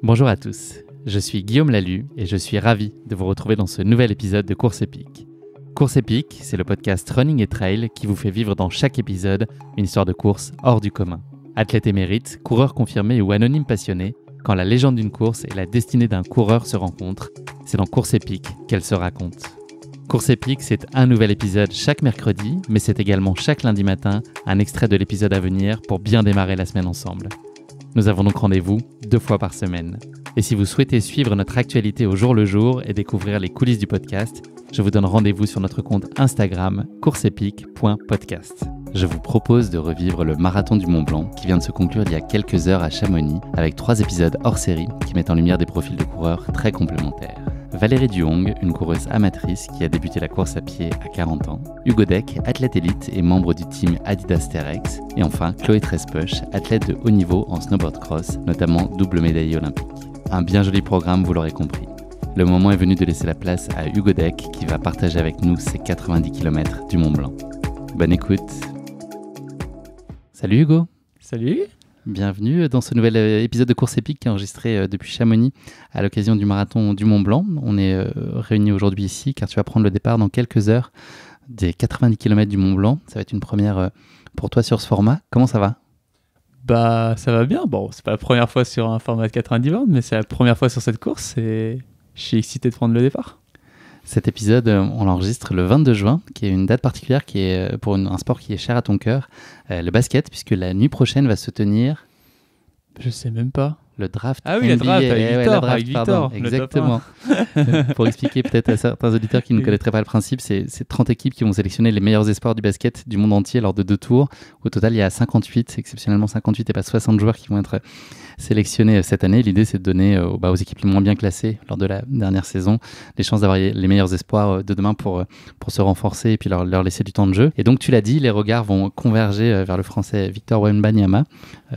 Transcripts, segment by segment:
Bonjour à tous, je suis Guillaume Lalu et je suis ravi de vous retrouver dans ce nouvel épisode de Course Épique. Course Épique, c'est le podcast Running et Trail qui vous fait vivre dans chaque épisode une histoire de course hors du commun. Athlète émérite, coureur confirmé ou anonyme passionné, quand la légende d'une course et la destinée d'un coureur se rencontrent, c'est dans Course Épique qu'elle se raconte. Course Épique, c'est un nouvel épisode chaque mercredi, mais c'est également chaque lundi matin un extrait de l'épisode à venir pour bien démarrer la semaine ensemble. Nous avons donc rendez-vous 2 fois par semaine. Et si vous souhaitez suivre notre actualité au jour le jour et découvrir les coulisses du podcast, je vous donne rendez-vous sur notre compte Instagram courseepique.podcast. Je vous propose de revivre le marathon du Mont Blanc qui vient de se conclure il y a quelques heures à Chamonix avec 3 épisodes hors série qui mettent en lumière des profils de coureurs très complémentaires. Valérie Duhong, une coureuse amatrice qui a débuté la course à pied à 40 ans. Hugo Deck, athlète élite et membre du team Adidas Terex. Et enfin, Chloé Trespoch, athlète de haut niveau en snowboard cross, notamment double médaillée olympique. Un bien joli programme, vous l'aurez compris. Le moment est venu de laisser la place à Hugo Deck qui va partager avec nous ses 90 km du Mont Blanc. Bonne écoute. Salut Hugo. Salut. Bienvenue dans ce nouvel épisode de Course Épique qui est enregistré depuis Chamonix à l'occasion du marathon du Mont Blanc. On est réunis aujourd'hui ici car tu vas prendre le départ dans quelques heures des 90 km du Mont Blanc. Ça va être une première pour toi sur ce format. Comment ça va ? Bah ça va bien. Bon, c'est pas la première fois sur un format de 90 bornes, mais c'est la première fois sur cette course et je suis excité de prendre le départ. Cet épisode, on l'enregistre le 22 juin, qui est une date particulière qui est pour un sport qui est cher à ton cœur, le basket, puisque la nuit prochaine va se tenir... Je sais même pas. Le draft. Ah oui, NBA. avec Victor. Exactement. Pour expliquer peut-être à certains auditeurs qui ne connaîtraient pas le principe, c'est 30 équipes qui vont sélectionner les meilleurs espoirs du basket du monde entier lors de 2 tours. Au total, il y a 58, exceptionnellement 58 et pas 60 joueurs qui vont être sélectionnés cette année. L'idée, c'est de donner aux équipes les moins bien classées lors de la dernière saison les chances d'avoir les meilleurs espoirs de demain pour se renforcer et puis leur laisser du temps de jeu. Et donc, tu l'as dit, les regards vont converger vers le français Victor Wembanyama,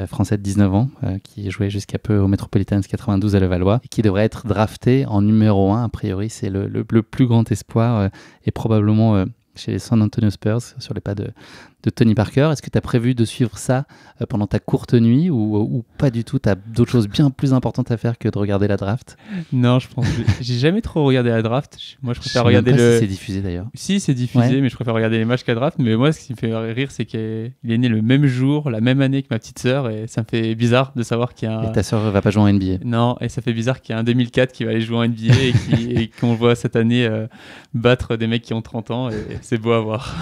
français de 19 ans, qui jouait jusqu'à peu au Metropolitans 92 à Levallois, et qui devrait être drafté en numéro 1. A priori, c'est le plus grand espoir et probablement chez les San Antonio Spurs, sur les pas de Tony Parker. Est-ce que tu as prévu de suivre ça pendant ta courte nuit ou pas du tout? Tu as d'autres choses bien plus importantes à faire que de regarder la draft? Non, je pense que j'ai jamais trop regardé la draft. Moi, je préfère regarder si c'est diffusé d'ailleurs. Si, c'est diffusé, mais je préfère regarder les matchs qu'à draft. Mais moi, ce qui me fait rire, c'est qu'il est né le même jour, la même année que ma petite sœur, et ça me fait bizarre de savoir qu'il y a un... Et ta sœur va pas jouer en NBA? Non, et ça fait bizarre qu'il y a un 2004 qui va aller jouer en NBA et qu'on voit cette année battre des mecs qui ont 30 ans, et c'est beau à voir.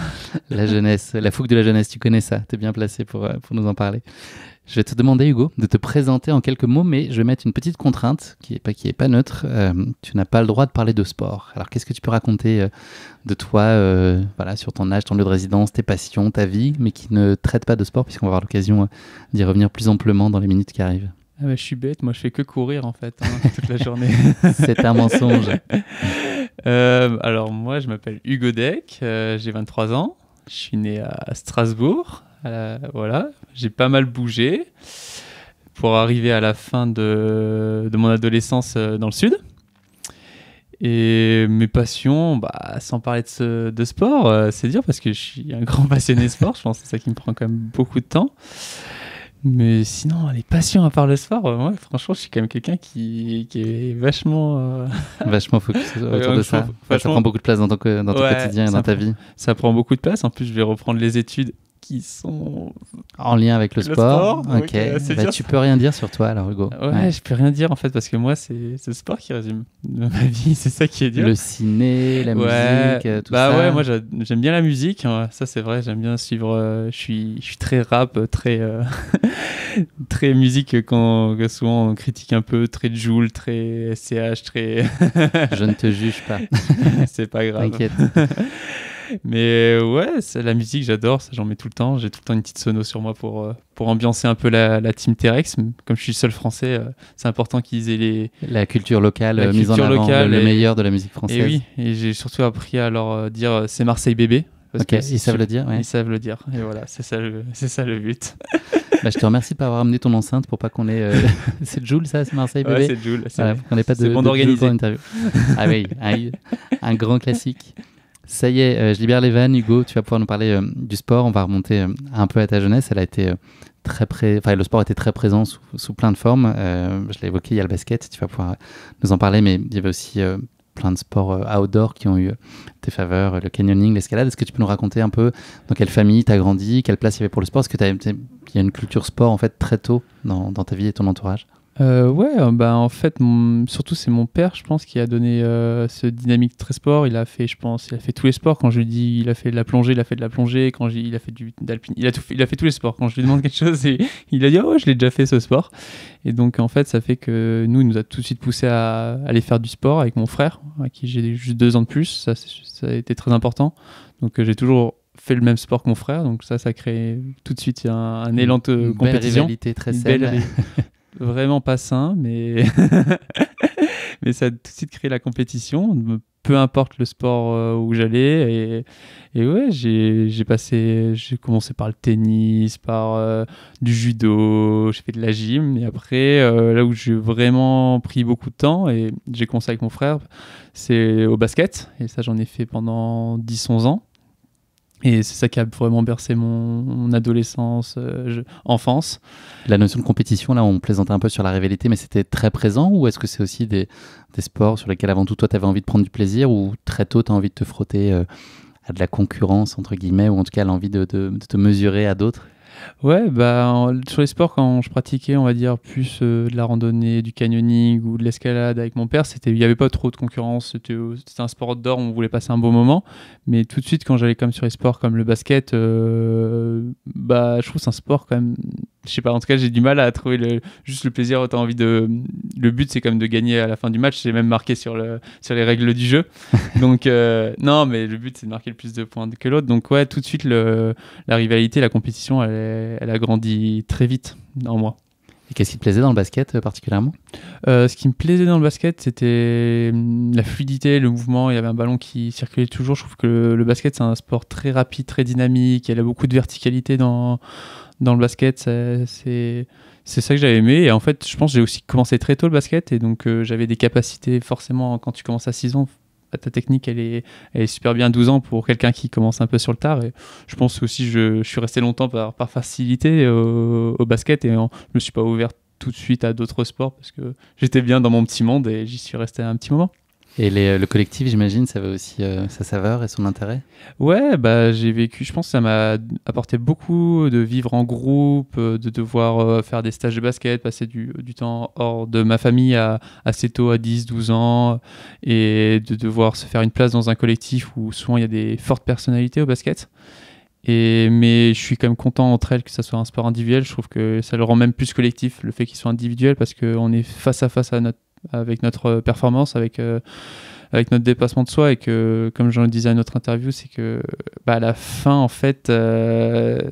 La jeunesse, la fougue de la jeunesse, tu connais ça, t'es bien placé pour nous en parler. Je vais te demander, Hugo, de te présenter en quelques mots, mais je vais mettre une petite contrainte qui est pas neutre. Tu n'as pas le droit de parler de sport. Alors, qu'est-ce que tu peux raconter de toi, sur ton âge, ton lieu de résidence, tes passions, ta vie, mais qui ne traite pas de sport, puisqu'on va avoir l'occasion d'y revenir plus amplement dans les minutes qui arrivent. Ah bah, je suis bête, moi je fais que courir en fait, toute la journée. C'est un mensonge. Alors moi je m'appelle Hugo Deck, j'ai 23 ans, je suis né à Strasbourg, voilà, j'ai pas mal bougé pour arriver à la fin de mon adolescence dans le sud. Et mes passions, sans parler de sport, c'est dur parce que je suis un grand passionné de sport, je pense que c'est ça qui me prend quand même beaucoup de temps. Mais sinon, les passions à part le sport, moi, franchement, je suis quand même quelqu'un qui est vachement... Vachement focus autour de ça. Ça prend beaucoup de place dans ton quotidien et dans ta vie. Ça prend beaucoup de place. En plus, je vais reprendre les études qui sont... En lien avec le sport. Ok. Tu peux rien dire sur toi, alors, Hugo. Ouais, je peux rien dire, en fait, parce que moi, c'est le sport qui résume ma vie. C'est ça qui est dur. Le ciné, la musique, tout ça. Ouais, moi, j'aime bien la musique. Ça, c'est vrai. J'aime bien suivre... Je suis très rap, très... très musique que souvent on critique un peu, très Jul, très SCH, très... Je ne te juge pas. C'est pas grave. T'inquiète. Mais ouais, la musique, j'adore, ça j'en mets tout le temps. J'ai tout le temps une petite sono sur moi pour ambiancer un peu la team Terex. Comme je suis seul français, c'est important qu'ils aient la culture locale mise en avant, le meilleur de la musique française. Et oui, et j'ai surtout appris à leur dire c'est Marseille bébé. Ok, ils savent le dire. Ouais. Ils savent le dire, et voilà, c'est ça le but. Je te remercie de pas avoir amené ton enceinte pour pas qu'on ait... C'est Jul, ça, c'est Marseille bébé. Ouais, c'est Jul. On n'ait pas de bon d'organiser. Ah oui, un grand classique. Ça y est, je libère les vannes, Hugo, tu vas pouvoir nous parler du sport. On va remonter un peu à ta jeunesse. Elle a été le sport était très présent sous plein de formes. Je l'ai évoqué, il y a le basket, tu vas pouvoir nous en parler, mais il y avait aussi plein de sports outdoor qui ont eu tes faveurs, le canyoning, l'escalade. Est-ce que tu peux nous raconter un peu dans quelle famille tu as grandi, quelle place il y avait pour le sport? Est-ce que il y a une culture sport en fait très tôt dans ta vie et ton entourage? En fait, surtout c'est mon père, je pense, qui a donné ce dynamique très sport. Il a fait tous les sports. Quand je lui dis, il a fait de la plongée, il a fait de la plongée. Quand il a fait d'alpine, il a fait tous les sports. Quand je lui demande quelque chose, il a dit, oh, je l'ai déjà fait ce sport. Et donc, en fait, ça fait que il nous a tout de suite poussé à aller faire du sport avec mon frère, à qui j'ai juste 2 ans de plus. Ça a été très important. Donc, j'ai toujours fait le même sport que mon frère. Donc, ça crée tout de suite un élan de compétition. Belle rivalité très saine. Vraiment pas sain, mais mais ça a tout de suite créé la compétition, peu importe le sport où j'allais. Et ouais, j'ai commencé par le tennis, par du judo, j'ai fait de la gym. Et après, là où j'ai vraiment pris beaucoup de temps, et j'ai commencé avec mon frère, c'est au basket. Et ça, j'en ai fait pendant 10-11 ans. Et c'est ça qui a vraiment bercé mon adolescence, enfance. La notion de compétition, là, on plaisantait un peu sur la rivalité, mais c'était très présent, ou est-ce que c'est aussi des sports sur lesquels avant tout, toi, tu avais envie de prendre du plaisir, ou très tôt, tu as envie de te frotter à de la concurrence, entre guillemets, ou en tout cas, l'envie de te mesurer à d'autres? Ouais, sur les sports, quand je pratiquais, on va dire, plus de la randonnée, du canyoning ou de l'escalade avec mon père, il n'y avait pas trop de concurrence. C'était un sport outdoor, on voulait passer un bon moment. Mais tout de suite, quand j'allais comme sur les sports comme le basket, je trouve que c'est un sport quand même. Je sais pas, en tout cas, j'ai du mal à trouver juste le plaisir. T'as envie le but, c'est quand même de gagner à la fin du match. C'est même marqué sur les règles du jeu. Donc, non, mais le but, c'est de marquer le plus de points que l'autre. Donc, ouais, tout de suite, la rivalité, la compétition, elle a grandi très vite en moi. Et qu'est-ce qui te plaisait dans le basket particulièrement? Ce qui me plaisait dans le basket, c'était la fluidité, le mouvement. Il y avait un ballon qui circulait toujours. Je trouve que le basket, c'est un sport très rapide, très dynamique. Il y a beaucoup de verticalité dans le basket. C'est ça que j'avais aimé. Et en fait, je pense que j'ai aussi commencé très tôt le basket. Et donc, j'avais des capacités, forcément, quand tu commences à 6 ans, ta technique, elle est super bien à 12 ans pour quelqu'un qui commence un peu sur le tard. Et je pense aussi je suis resté longtemps par facilité au basket, et je me suis pas ouvert tout de suite à d'autres sports parce que j'étais bien dans mon petit monde et j'y suis resté un petit moment. Et le collectif, j'imagine, ça avait aussi sa saveur et son intérêt? Ouais, j'ai vécu, je pense que ça m'a apporté beaucoup de vivre en groupe, de devoir faire des stages de basket, passer du temps hors de ma famille assez tôt, à 10-12 ans, et de devoir se faire une place dans un collectif où souvent il y a des fortes personnalités au basket. Mais je suis quand même content entre elles que ça soit un sport individuel. Je trouve que ça le rend même plus collectif, le fait qu'il soit individuel, parce qu'on est face à face avec notre performance, avec notre dépassement de soi, et que, comme j'en disais à une autre interview, c'est que à la fin, en fait,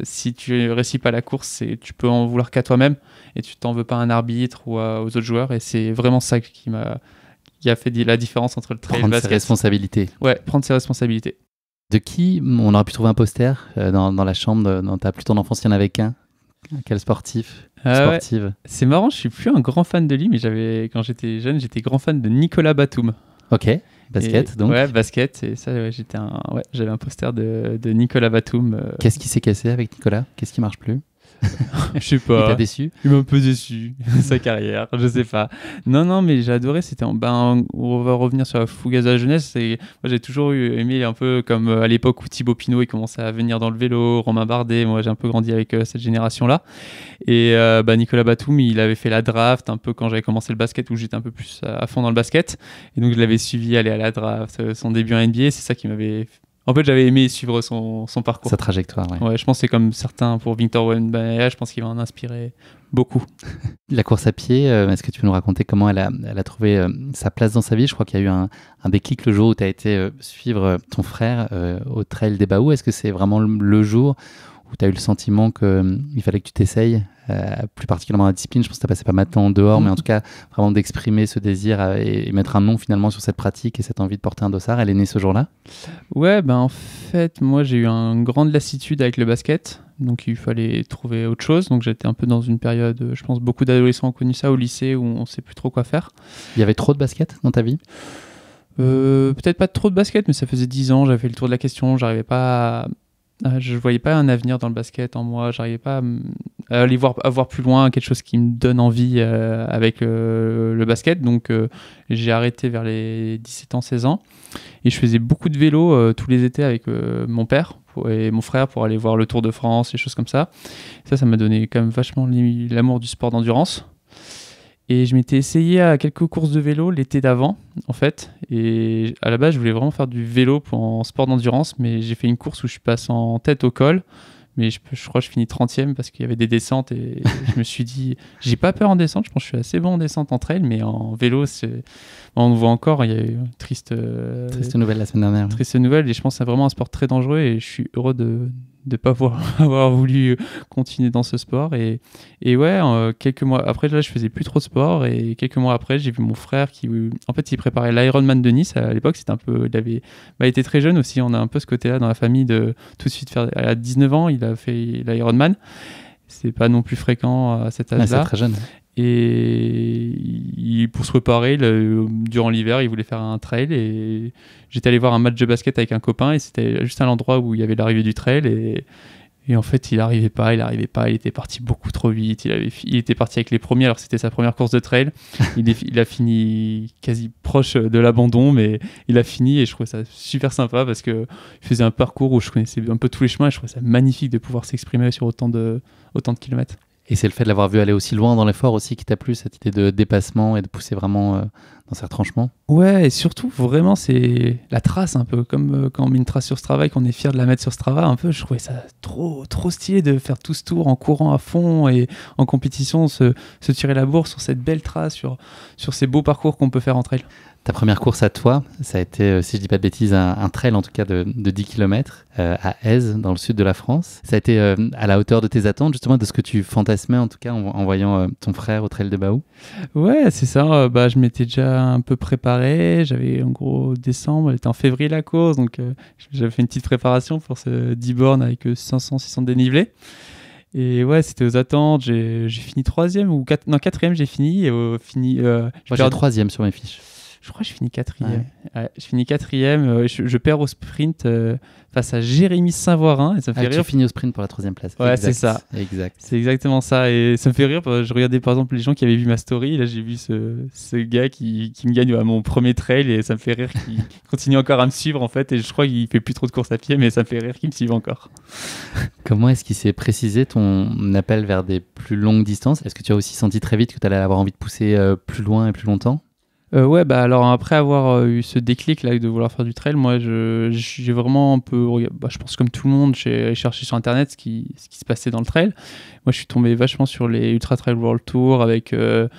si tu réussis pas la course, tu peux en vouloir qu'à toi-même, et tu t'en veux pas à un arbitre ou aux autres joueurs, et c'est vraiment ça qui a fait la différence entre le trail et le basket. Prendre ses responsabilités. Ouais, prendre ses responsabilités. De qui on aurait pu trouver un poster dans la chambre dans ta plus tendre enfance? Il y en avait qu'un. Quel sportif? Sportive. Ouais. C'est marrant, je suis plus un grand fan de lui, mais quand j'étais jeune, j'étais grand fan de Nicolas Batum. Ok, basket donc. Ouais, basket, et ça, j'avais un poster de Nicolas Batum. Qu'est-ce qui s'est cassé avec Nicolas? Qu'est-ce qui marche plus? Je sais pas. Il t'a déçu? Il m'a un peu déçu, sa carrière, je sais pas. Non, mais j'ai adoré. On va revenir sur la fougasse de la jeunesse. Moi, j'ai toujours aimé un peu comme à l'époque où Thibaut Pinot il commençait à venir dans le vélo, Romain Bardet. Moi, j'ai un peu grandi avec cette génération-là. Et Nicolas Batum, il avait fait la draft un peu quand j'avais commencé le basket, où j'étais un peu plus à fond dans le basket. Et donc, je l'avais suivi aller à la draft, son début en NBA. C'est ça qui m'avait. En fait, j'avais aimé suivre son parcours. Sa trajectoire, ouais. Ouais, je pense que c'est comme certains pour Victor Wembanyama, je pense qu'il va en inspirer beaucoup. La course à pied, est-ce que tu peux nous raconter comment elle a trouvé sa place dans sa vie? Je crois qu'il y a eu un déclic le jour où tu as été suivre ton frère au Trail des Baous. Est-ce que c'est vraiment le jour où tu as eu le sentiment qu'il fallait que tu t'essayes, plus particulièrement la discipline? Je pense que tu as passé pas mal de temps en dehors, mais en tout cas, vraiment d'exprimer ce désir et mettre un nom finalement sur cette pratique et cette envie de porter un dossard. Elle est née ce jour-là? Ouais, en fait, moi j'ai eu une grande lassitude avec le basket, donc il fallait trouver autre chose. Donc j'étais un peu dans une période, je pense beaucoup d'adolescents ont connu ça au lycée, où on sait plus trop quoi faire. Il y avait trop de basket dans ta vie? Peut-être pas trop de basket, mais ça faisait 10 ans, j'avais fait le tour de la question, j'arrivais pas je voyais pas un avenir dans le basket en moi, j'arrivais pas à voir plus loin, quelque chose qui me donne envie avec le basket. Donc j'ai arrêté vers les 17 ans, 16 ans. Et je faisais beaucoup de vélo tous les étés avec mon père et mon frère pour aller voir le Tour de France, les choses comme ça. Ça m'a donné quand même vachement l'amour du sport d'endurance. Et je m'étais essayé à quelques courses de vélo l'été d'avant, en fait. Et à la base, je voulais vraiment faire du vélo en sport d'endurance, mais j'ai fait une course où je passe en tête au col. Mais je crois que je finis 30e parce qu'il y avait des descentes et je me suis dit, j'ai pas peur en descente, je pense que je suis assez bon en descente en trail, mais en vélo, on voit encore, il y a eu une triste nouvelle la semaine dernière. Triste nouvelle, et je pense que c'est vraiment un sport très dangereux et je suis heureux de ne pas avoir voulu continuer dans ce sport. Et ouais, quelques mois après, là, je faisais plus trop de sport et quelques mois après, j'ai vu mon frère qui, en fait, il préparait l'Ironman de Nice. À l'époque, c'était un peu, il était très jeune aussi. On a un peu ce côté-là dans la famille de tout de suite faire. À 19 ans, il a fait l'Ironman. C'est pas non plus fréquent à cet âge-là. Ouais, c'est très jeune. Et pour se préparer, durant l'hiver, il voulait faire un trail et j'étais allé voir un match de basket avec un copain et c'était juste à l'endroit où il y avait l'arrivée du trail et en fait il arrivait pas, il était parti beaucoup trop vite, il était parti avec les premiers alors c'était sa première course de trail, il a fini quasi proche de l'abandon mais il a fini et je trouvais ça super sympa parce que il faisait un parcours où je connaissais un peu tous les chemins et je trouvais ça magnifique de pouvoir s'exprimer sur autant de kilomètres. Et c'est le fait de l'avoir vu aller aussi loin dans l'effort aussi qui t'a plu, cette idée de dépassement et de pousser vraiment dans ses retranchements? Ouais, et surtout, vraiment, c'est la trace un peu, comme quand on met une trace sur Strava et qu'on est fier de la mettre sur Strava, un peu, je trouvais ça trop stylé de faire tout ce tour en courant à fond et en compétition, se tirer la bourre sur cette belle trace, sur ces beaux parcours qu'on peut faire entre elles. Ta première course à toi, ça a été, si je dis pas de bêtises, un trail en tout cas de 10 km à Èze, dans le sud de la France. Ça a été à la hauteur de tes attentes, justement, de ce que tu fantasmais en tout cas en voyant ton frère au trail de Baou? Ouais, c'est ça. Je m'étais déjà un peu préparé. J'avais en gros décembre, elle était en février la course, donc j'avais fait une petite préparation pour ce 10 bornes avec 500-600 dénivelés. Et ouais, c'était aux attentes. J'ai fini 3e ou 4e, j'ai fini. Moi, j'ai 3e sur mes fiches. Je crois que je finis 4e. Ouais, je finis 4e. Je perds au sprint face à Jérémy Saint-Voirin. Et ça me fait rire. Tu finis au sprint pour la 3e place. Ouais, exact. c'est ça. Exact. C'est exactement ça. Et ça me fait rire. Je regardais par exemple les gens qui avaient vu ma story. Là, j'ai vu ce gars qui me gagne à mon premier trail. Et ça me fait rire qu'il continue encore à me suivre en fait. Et je crois qu'il fait plus trop de courses à pied. Mais ça me fait rire qu'il me suive encore. Comment est-ce qu'il s'est précisé ton appel vers des plus longues distances? Est-ce que tu as aussi senti très vite que tu allais avoir envie de pousser plus loin et plus longtemps? Ouais, alors après avoir eu ce déclic là de vouloir faire du trail, moi j'ai vraiment un peu, je pense comme tout le monde, j'ai cherché sur internet ce qui se passait dans le trail. Moi je suis tombé vachement sur les Ultra Trail World Tour avec, à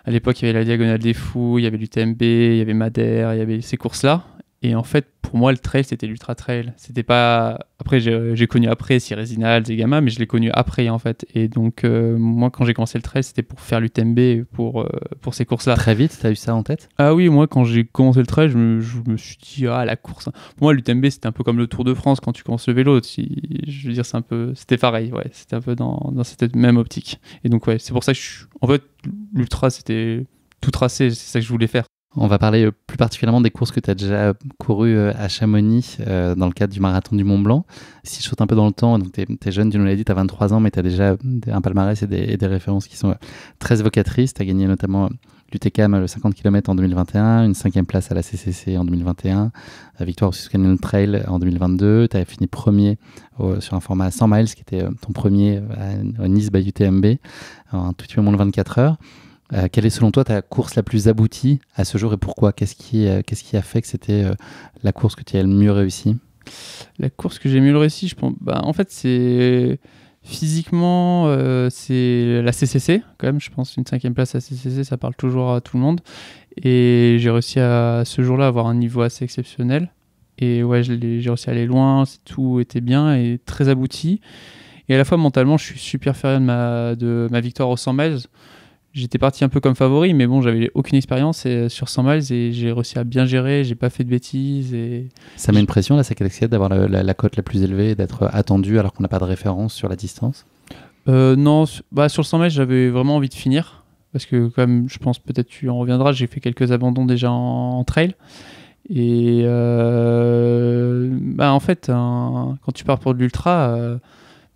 l'époque il y avait la Diagonale des Fous, il y avait l'UTMB, il y avait Madère, il y avait ces courses là. Et en fait, pour moi, le trail, c'était l'ultra trail. C'était pas. Après, j'ai connu après Cyril Zegama, mais je l'ai connu après, en fait. Et donc, moi, quand j'ai commencé le trail, c'était pour faire l'UTMB pour ces courses-là. Très vite, tu as eu ça en tête? Ah oui, moi, quand j'ai commencé le trail, je me suis dit, la course. Pour moi, l'UTMB, c'était un peu comme le Tour de France quand tu commences le vélo. Je veux dire, c'était pareil, ouais. C'était un peu dans cette même optique. Et donc, ouais, c'est pour ça que en fait, l'ultra, c'était tout tracé. C'est ça que je voulais faire. On va parler plus particulièrement des courses que tu as déjà courues à Chamonix dans le cadre du marathon du Mont Blanc. Si je saute un peu dans le temps, donc tu es jeune, tu nous l'as dit, tu as 23 ans, mais tu as déjà un palmarès et des références qui sont très évocatrices. Tu as gagné notamment l'UTCAM, le 50 km en 2021, une 5e place à la CCC en 2021, la victoire au Swiss Canyon Trail en 2022. Tu as fini premier sur un format 100 miles qui était ton premier à Nice by UTMB, en tout petit peu moins de 24 heures. Quelle est selon toi ta course la plus aboutie à ce jour et pourquoi? Qu'est-ce qui a fait que c'était la course que tu as le mieux réussi? La course que j'ai mieux réussi, je pense, en fait, c'est physiquement, c'est la CCC quand même. Je pense une 5e place à CCC, ça parle toujours à tout le monde. Et j'ai réussi à ce jour-là avoir un niveau assez exceptionnel. Et ouais, j'ai réussi à aller loin, tout était bien et très abouti. Et à la fois mentalement, je suis super fier de ma victoire au 100 miles. J'étais parti un peu comme favori, mais bon, j'avais aucune expérience sur 100 miles et j'ai réussi à bien gérer, j'ai pas fait de bêtises. Ça met une pression, là, c'est d'avoir la cote la plus élevée, d'être attendu alors qu'on n'a pas de référence sur la distance? Non, sur le 100 miles, j'avais vraiment envie de finir, parce que comme je pense peut-être tu en reviendras, j'ai fait quelques abandons déjà en trail. Et en fait, quand tu pars pour de l'ultra,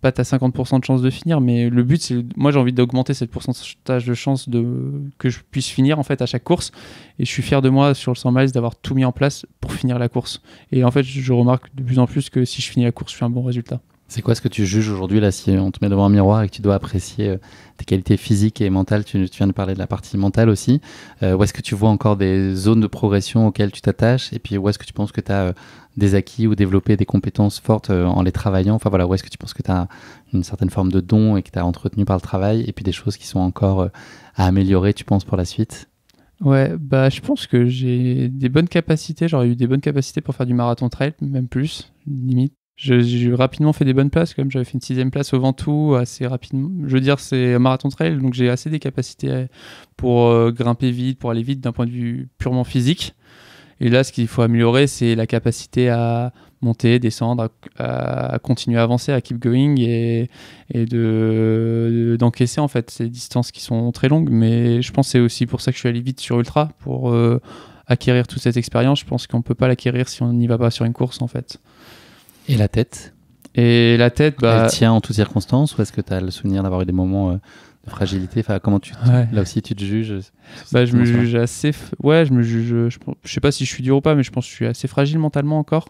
pas t'as 50% de chance de finir, mais le but, moi j'ai envie d'augmenter cette pourcentage de chance que je puisse finir en fait à chaque course, et je suis fier de moi sur le 100 miles d'avoir tout mis en place pour finir la course. Et en fait, je remarque de plus en plus que si je finis la course, je fais un bon résultat. C'est quoi ce que tu juges aujourd'hui là, si on te met devant un miroir et que tu dois apprécier tes qualités physiques et mentales? Tu viens de parler de la partie mentale aussi. Où est-ce que tu vois encore des zones de progression auxquelles tu t'attaches? Et puis où est-ce que tu penses que tu as des acquis ou développé des compétences fortes en les travaillant? Enfin voilà, où est-ce que tu penses que tu as une certaine forme de don et que tu as entretenu par le travail? Et puis des choses qui sont encore à améliorer, tu penses, pour la suite? Ouais, bah je pense que j'ai des bonnes capacités. J'aurais eu des bonnes capacités pour faire du marathon trail, même plus, limite. J'ai rapidement fait des bonnes places, quand même. J'avais fait une 6e place au Ventoux assez rapidement. Je veux dire, c'est un marathon trail, donc j'ai assez des capacités pour grimper vite, pour aller vite d'un point de vue purement physique. Et là, ce qu'il faut améliorer, c'est la capacité à monter, descendre, à continuer à avancer, à keep going et d'encaisser en fait ces distances qui sont très longues. Mais je pense que c'est aussi pour ça que je suis allé vite sur Ultra, pour acquérir toute cette expérience. Je pense qu'on ne peut pas l'acquérir si on n'y va pas sur une course en fait. Et la tête? Et la tête, elle tient en toutes circonstances, ou est-ce que tu as le souvenir d'avoir eu des moments de fragilité? Enfin, comment là aussi tu te juges? Je me juge assez. Je me juge. Je sais pas si je suis dur ou pas, mais je pense que je suis assez fragile mentalement encore.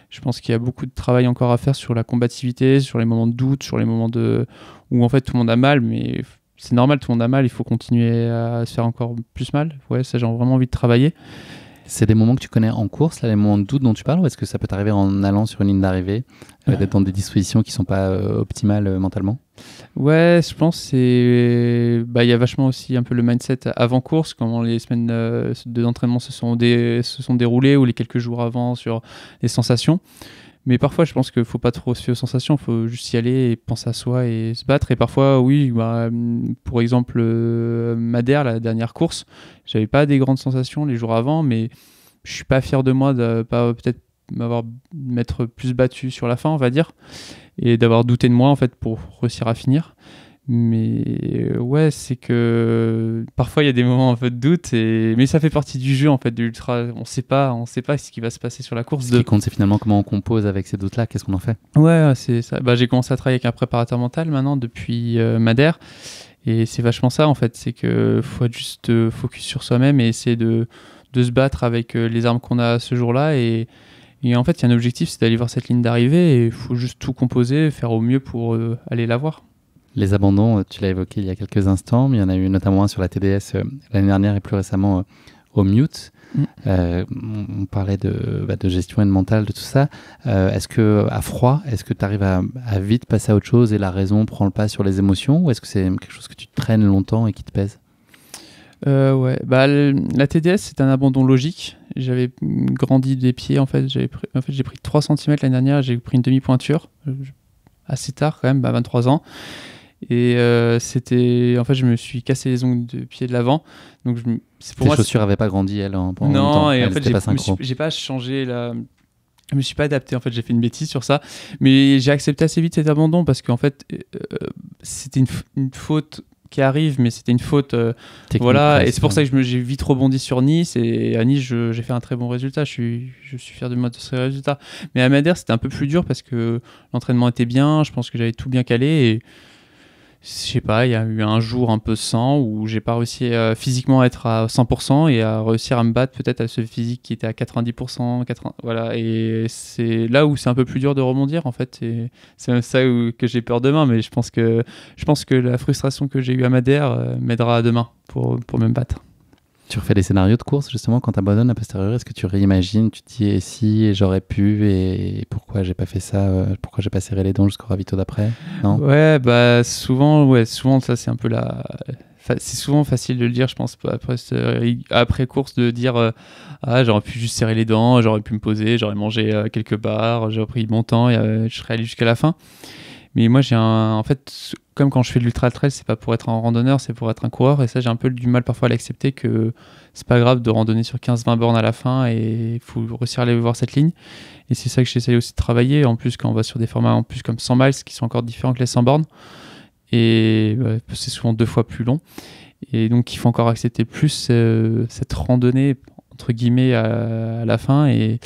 Je pense qu'il y a beaucoup de travail encore à faire sur la combativité, sur les moments de doute, sur les moments où en fait tout le monde a mal, mais c'est normal, tout le monde a mal. Il faut continuer à se faire encore plus mal. Ouais, ça j'ai vraiment envie de travailler. C'est des moments que tu connais en course, là, les moments de doute dont tu parles, ou est-ce que ça peut t'arriver en allant sur une ligne d'arrivée, d'être dans des dispositions qui ne sont pas optimales mentalement? Ouais, je pense que il y a vachement aussi un peu le mindset avant course, comment les semaines d'entraînement se sont déroulées, ou les quelques jours avant sur les sensations. Mais parfois, je pense qu'il ne faut pas trop se fier aux sensations, il faut juste y aller et penser à soi et se battre. Et parfois, oui, pour exemple, Madère, la dernière course, j'avais pas des grandes sensations les jours avant, mais je suis pas fier de moi de pas peut-être m'être plus battu sur la fin, on va dire, et d'avoir douté de moi en fait pour réussir à finir. Mais ouais, c'est que parfois il y a des moments un peu de doute, mais ça fait partie du jeu en fait de l'ultra. On sait pas ce qui va se passer sur la course. Ce qui compte, c'est finalement comment on compose avec ces doutes-là. Qu'est-ce qu'on en fait? Ouais, c'est ça. J'ai commencé à travailler avec un préparateur mental maintenant depuis Madère, et c'est vachement ça en fait. C'est que faut être juste focus sur soi-même et essayer de se battre avec les armes qu'on a ce jour-là. Et en fait, il y a un objectif, c'est d'aller voir cette ligne d'arrivée, et il faut juste tout composer, faire au mieux pour aller la voir. Les abandons, tu l'as évoqué il y a quelques instants, mais il y en a eu notamment un sur la TDS l'année dernière et plus récemment au Mute. On parlait de gestion et de mental, de tout ça. Est-ce que à froid, est-ce que tu arrives à vite passer à autre chose et la raison prend le pas sur les émotions, ou est-ce que c'est quelque chose que tu traînes longtemps et qui te pèse? La TDS, c'est un abandon logique. J'avais grandi des pieds, en fait. J'ai pris 3 cm l'année dernière, j'ai pris une demi-pointure, assez tard quand même, à 23 ans. Et en fait, je me suis cassé les ongles de pied de l'avant. Donc tes chaussures n'avaient pas grandi, elles, pendant non, longtemps. Et en fait, j'ai pas changé je me suis pas adapté, en fait, j'ai fait une bêtise sur ça. Mais j'ai accepté assez vite cet abandon parce qu'en fait, c'était une faute qui arrive, mais c'était une faute. Voilà, et c'est pour ça que j'ai vite rebondi sur Nice. Et à Nice, j'ai fait un très bon résultat. Je suis fier de moi de ce résultat. Mais à Madère, c'était un peu plus dur parce que l'entraînement était bien. Je pense que j'avais tout bien calé. Et je sais pas, il y a eu un jour un peu sans où j'ai pas réussi physiquement à être à 100% et à réussir à me battre peut-être à ce physique qui était à 90%, voilà. Et c'est là où c'est un peu plus dur de rebondir en fait. Et c'est même ça que j'ai peur demain, mais je pense que la frustration que j'ai eue à Madère m'aidera demain pour me battre. Tu refais des scénarios de course justement quand tu abandonnes a posteriori? Est-ce que tu réimagines, tu te dis et si, et j'aurais pu, et pourquoi j'ai pas fait ça, pourquoi j'ai pas serré les dents jusqu'au ravito d'après? Non? Ouais, souvent ça c'est un peu c'est souvent facile de le dire, je pense, après course, de dire j'aurais pu juste serrer les dents, j'aurais pu me poser, j'aurais mangé quelques barres, j'aurais pris mon temps et je serais allé jusqu'à la fin. Mais moi, en fait, comme quand je fais de l'ultra trail, c'est pas pour être un randonneur, c'est pour être un coureur. Et ça, j'ai un peu du mal parfois à l'accepter, que c'est pas grave de randonner sur 15-20 bornes à la fin et il faut réussir à aller voir cette ligne. Et c'est ça que j'essaye aussi de travailler. En plus, quand on va sur des formats en plus comme 100 miles, qui sont encore différents que les 100 bornes. Et c'est souvent 2 fois plus long. Et donc, il faut encore accepter plus cette randonnée, entre guillemets, à la fin. Et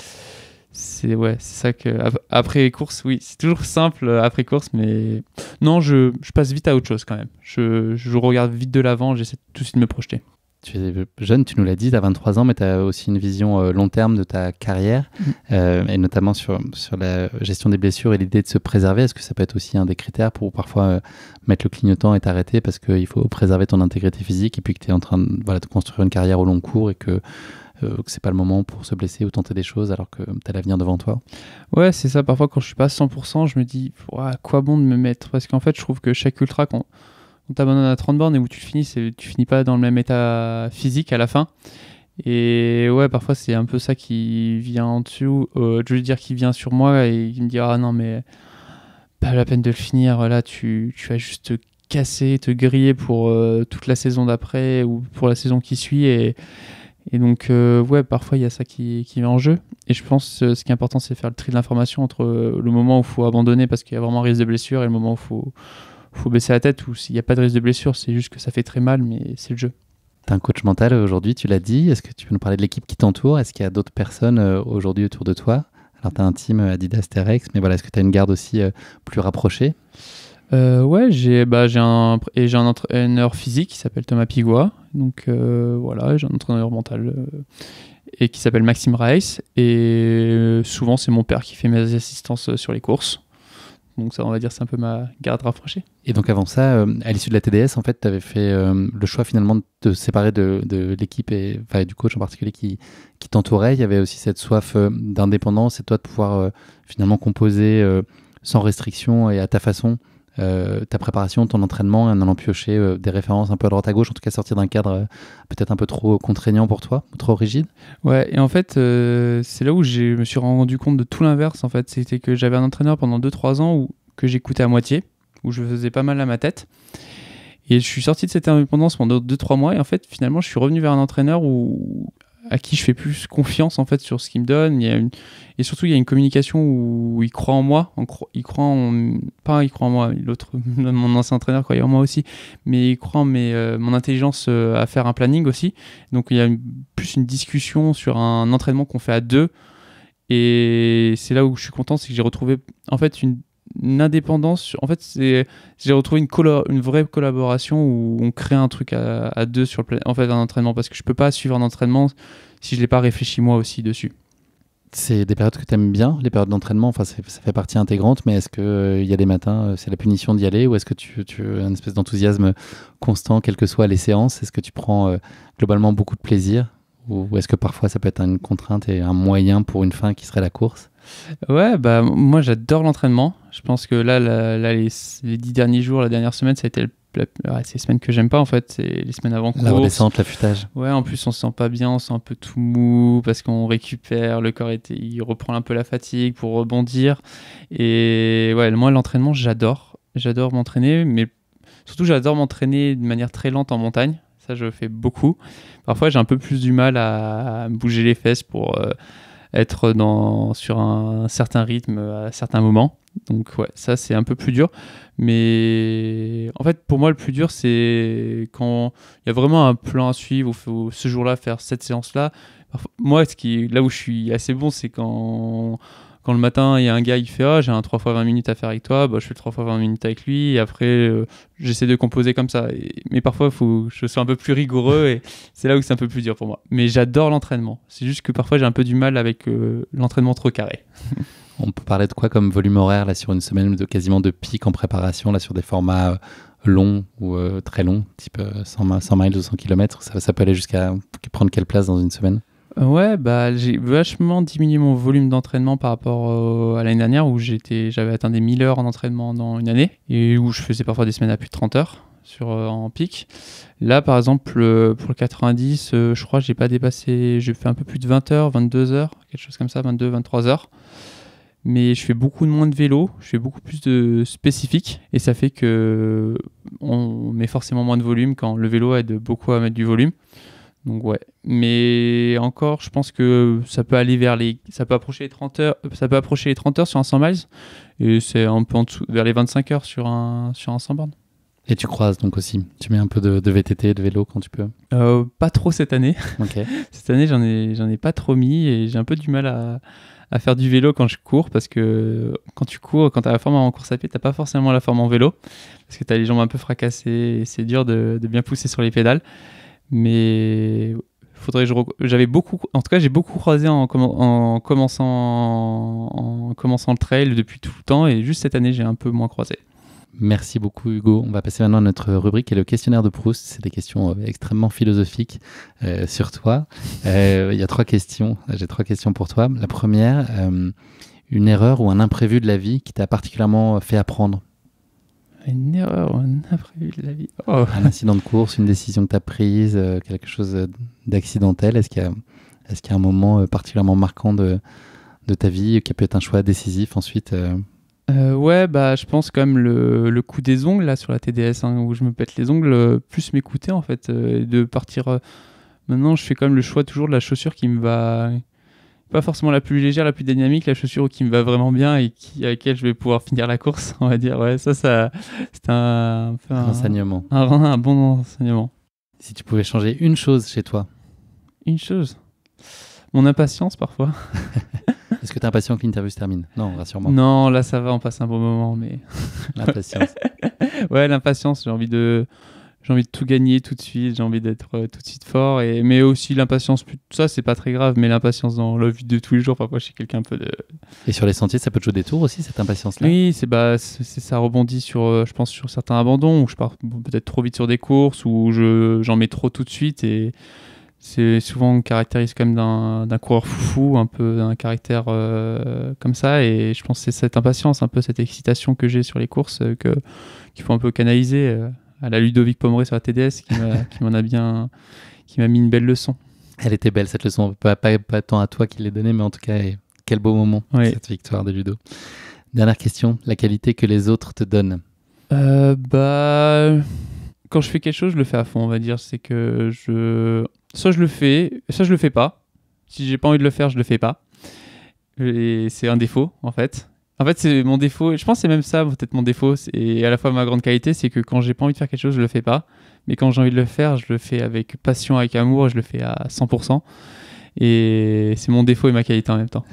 c'est ça que après course, oui, c'est toujours simple après course, mais non, je passe vite à autre chose quand même. Je regarde vite de l'avant, j'essaie tout de suite de me projeter. Tu es jeune, tu nous l'as dit, tu as 23 ans, mais tu as aussi une vision long terme de ta carrière, et notamment sur la gestion des blessures et l'idée de se préserver. Est-ce que ça peut être aussi un des critères pour parfois mettre le clignotant et t'arrêter parce qu'il faut préserver ton intégrité physique et puis que tu es en train de construire une carrière au long cours et que c'est pas le moment pour se blesser ou tenter des choses alors que tu as l'avenir devant toi? Ouais, c'est ça. Parfois, quand je suis pas à 100%, je me dis, à quoi bon de me mettre? Parce qu'en fait, je trouve que chaque ultra, quand t'abandonnes à 30 bornes et où tu finis pas dans le même état physique à la fin. Et ouais, parfois c'est un peu ça qui vient en dessous. Je veux dire, qui vient sur moi et qui me dit ah non mais pas la peine de le finir. Là, tu vas juste te casser, te griller pour toute la saison d'après ou pour la saison qui suit. Et donc ouais, parfois il y a ça qui vient en jeu. Et je pense ce qui est important, c'est faire le tri de l'information entre le moment où il faut abandonner parce qu'il y a vraiment un risque de blessure et le moment où il faut baisser la tête, ou s'il n'y a pas de risque de blessure, c'est juste que ça fait très mal, mais c'est le jeu. Tu es un coach mental aujourd'hui, tu l'as dit. Est-ce que tu peux nous parler de l'équipe qui t'entoure? Est-ce qu'il y a d'autres personnes aujourd'hui autour de toi? Alors, tu as un team Adidas Terex, mais voilà, est-ce que tu as une garde aussi plus rapprochée? Ouais, j'ai un entraîneur physique qui s'appelle Thomas Pigua. Donc voilà, j'ai un entraîneur mental et qui s'appelle Maxime Reiss. Et souvent, c'est mon père qui fait mes assistances sur les courses. Donc ça, on va dire, c'est un peu ma garde rapprochée. Et donc avant ça, à l'issue de la TDS, en fait, tu avais fait le choix finalement de te séparer de l'équipe et du coach en particulier qui t'entourait. Il y avait aussi cette soif d'indépendance et toi de pouvoir finalement composer sans restriction et à ta façon ta préparation, ton entraînement, en allant piocher des références un peu à droite à gauche, en tout cas sortir d'un cadre peut-être un peu trop contraignant pour toi, ou trop rigide. Ouais, et en fait, c'est là où je me suis rendu compte de tout l'inverse. En fait, c'était que j'avais un entraîneur pendant 2-3 ans que j'écoutais à moitié, où je faisais pas mal à ma tête. Et je suis sorti de cette indépendance pendant 2-3 mois, et en fait, finalement, je suis revenu vers un entraîneur à qui je fais plus confiance en fait sur ce qu'il me donne. Et surtout il y a une communication où il croit en moi, il croit en moi, mon ancien entraîneur croyait en moi aussi, mais il croit en mon intelligence à faire un planning aussi. Donc il y a plus une discussion sur un entraînement qu'on fait à deux, et c'est là où je suis content, c'est que j'ai retrouvé en fait une indépendance. En fait, j'ai retrouvé une vraie collaboration où on crée un truc à deux sur en fait, un entraînement, parce que je peux pas suivre un entraînement si je l'ai pas réfléchi moi aussi dessus. C'est des périodes que tu aimes bien, les périodes d'entraînement, enfin ça fait partie intégrante, mais est-ce qu'il y a des matins, c'est la punition d'y aller, ou est-ce que tu as une espèce d'enthousiasme constant, quelles que soient les séances? Est-ce que tu prends globalement beaucoup de plaisir, ou est-ce que parfois ça peut être une contrainte et un moyen pour une fin qui serait la course? Ouais, bah moi j'adore l'entraînement. Je pense que là les 10 derniers jours, la dernière semaine, ça a été c'est les semaines que j'aime pas en fait, c'est les semaines avant course. La redescente, l'affûtage. Ouais, en plus on se sent pas bien, on se sent un peu tout mou parce qu'on récupère, le corps il reprend un peu la fatigue pour rebondir. Et ouais, moi l'entraînement j'adore m'entraîner, mais surtout j'adore m'entraîner de manière très lente en montagne. Ça je fais beaucoup. Parfois j'ai un peu plus du mal à bouger les fesses pour être sur un certain rythme à certains moments. Donc ouais, ça c'est un peu plus dur. Mais en fait, pour moi, le plus dur, c'est quand il y a vraiment un plan à suivre, où il faut ce jour-là faire cette séance-là. Moi, là où je suis assez bon, c'est quand le matin, il y a un gars qui fait « Ah, j'ai un 3 x 20 minutes à faire avec toi », bah, je fais le 3 x 20 minutes avec lui, et après, j'essaie de composer comme ça. Mais parfois, il faut que je sois un peu plus rigoureux, et c'est là où c'est un peu plus dur pour moi. Mais j'adore l'entraînement. C'est juste que parfois, j'ai un peu du mal avec l'entraînement trop carré. On peut parler de quoi comme volume horaire là, sur une semaine quasiment de pic en préparation, là, sur des formats longs ou très longs, type 100 miles ou 100 km, ça peut aller jusqu'à prendre quelle place dans une semaine? Ouais, bah, j'ai vachement diminué mon volume d'entraînement par rapport à l'année dernière, où j'avais atteint des 1000 heures en entraînement dans une année, et où je faisais parfois des semaines à plus de 30 heures en pic. Là, par exemple, pour le 90, je crois que j'ai pas dépassé, j'ai fait un peu plus de 20 heures, 22 heures, quelque chose comme ça, 22, 23 heures. Mais je fais beaucoup moins de vélo, je fais beaucoup plus de spécifique, et ça fait que on met forcément moins de volume quand le vélo aide beaucoup à mettre du volume. Donc ouais, mais encore, je pense que ça peut aller ça peut approcher les 30 heures, sur un 100 miles, et c'est un peu en dessous, vers les 25 heures sur un 100 bornes. Et tu croises donc aussi, tu mets un peu de VTT, de vélo quand tu peux? Pas trop cette année. Okay. Cette année, j'en ai pas trop mis, et j'ai un peu du mal à faire du vélo quand je cours, parce que quand tu cours, quand tu as la forme en course à pied, tu n'as pas forcément la forme en vélo, parce que tu as les jambes un peu fracassées et c'est dur de bien pousser sur les pédales. Mais j'avais beaucoup, en tout cas, j'ai beaucoup croisé en commençant le trail depuis tout le temps, et juste cette année, j'ai un peu moins croisé. Merci beaucoup Hugo. On va passer maintenant à notre rubrique qui est le questionnaire de Proust. C'est des questions extrêmement philosophiques sur toi. Il y a 3 questions. J'ai 3 questions pour toi. La première, une erreur ou un imprévu de la vie qui t'a particulièrement fait apprendre. Une erreur ou un imprévu de la vie. Oh. Un incident de course, une décision que tu as prise, quelque chose d'accidentel. Est-ce qu'il y a un moment particulièrement marquant de ta vie qui a pu être un choix décisif ensuite Ouais, bah, je pense quand même le coup des ongles là sur la TDS, hein, où je me pète les ongles, plus m'écouter en fait, et de partir. Maintenant, je fais quand même le choix toujours de la chaussure qui me va, pas forcément la plus légère, la plus dynamique, la chaussure qui me va vraiment bien et avec laquelle je vais pouvoir finir la course, on va dire. Ouais, ça c'est un enseignement. Un bon enseignement. Si tu pouvais changer une chose chez toi. Une chose. Mon impatience parfois. Est-ce que tu es impatient que l'interview se termine? Non, rassure-moi. Non, là ça va, on passe un bon moment, mais... L'impatience. Ouais, l'impatience, j'ai envie de tout gagner tout de suite, j'ai envie d'être tout de suite fort, mais aussi l'impatience, ça c'est pas très grave, mais l'impatience dans la vie de tous les jours, parfois je suis quelqu'un un peu de... Et sur les sentiers, ça peut te jouer des tours aussi, cette impatience-là? Oui, ça rebondit sur, je pense, sur certains abandons, où je pars peut-être trop vite sur des courses, où j'en mets trop tout de suite, et... C'est souvent caractérise quand même d'un coureur foufou, un peu d'un caractère comme ça, et je pense que c'est cette impatience, un peu cette excitation que j'ai sur les courses qu'il faut un peu canaliser à la Ludovic Pomeroy sur la TDS qui m'a mis une belle leçon. Elle était belle cette leçon, pas tant à toi qui l'ai donnée, mais en tout cas, quel beau moment cette victoire de Ludo. Dernière question, la qualité que les autres te donnent? Quand je fais quelque chose, je le fais à fond, on va dire. C'est que soit je le fais, soit je le fais pas. Si j'ai pas envie de le faire, je le fais pas. Et c'est un défaut, en fait. En fait, c'est mon défaut. Je pense que c'est même ça, peut-être mon défaut. Et à la fois ma grande qualité, c'est que quand j'ai pas envie de faire quelque chose, je le fais pas. Mais quand j'ai envie de le faire, je le fais avec passion, avec amour, et je le fais à 100%. Et c'est mon défaut et ma qualité en même temps.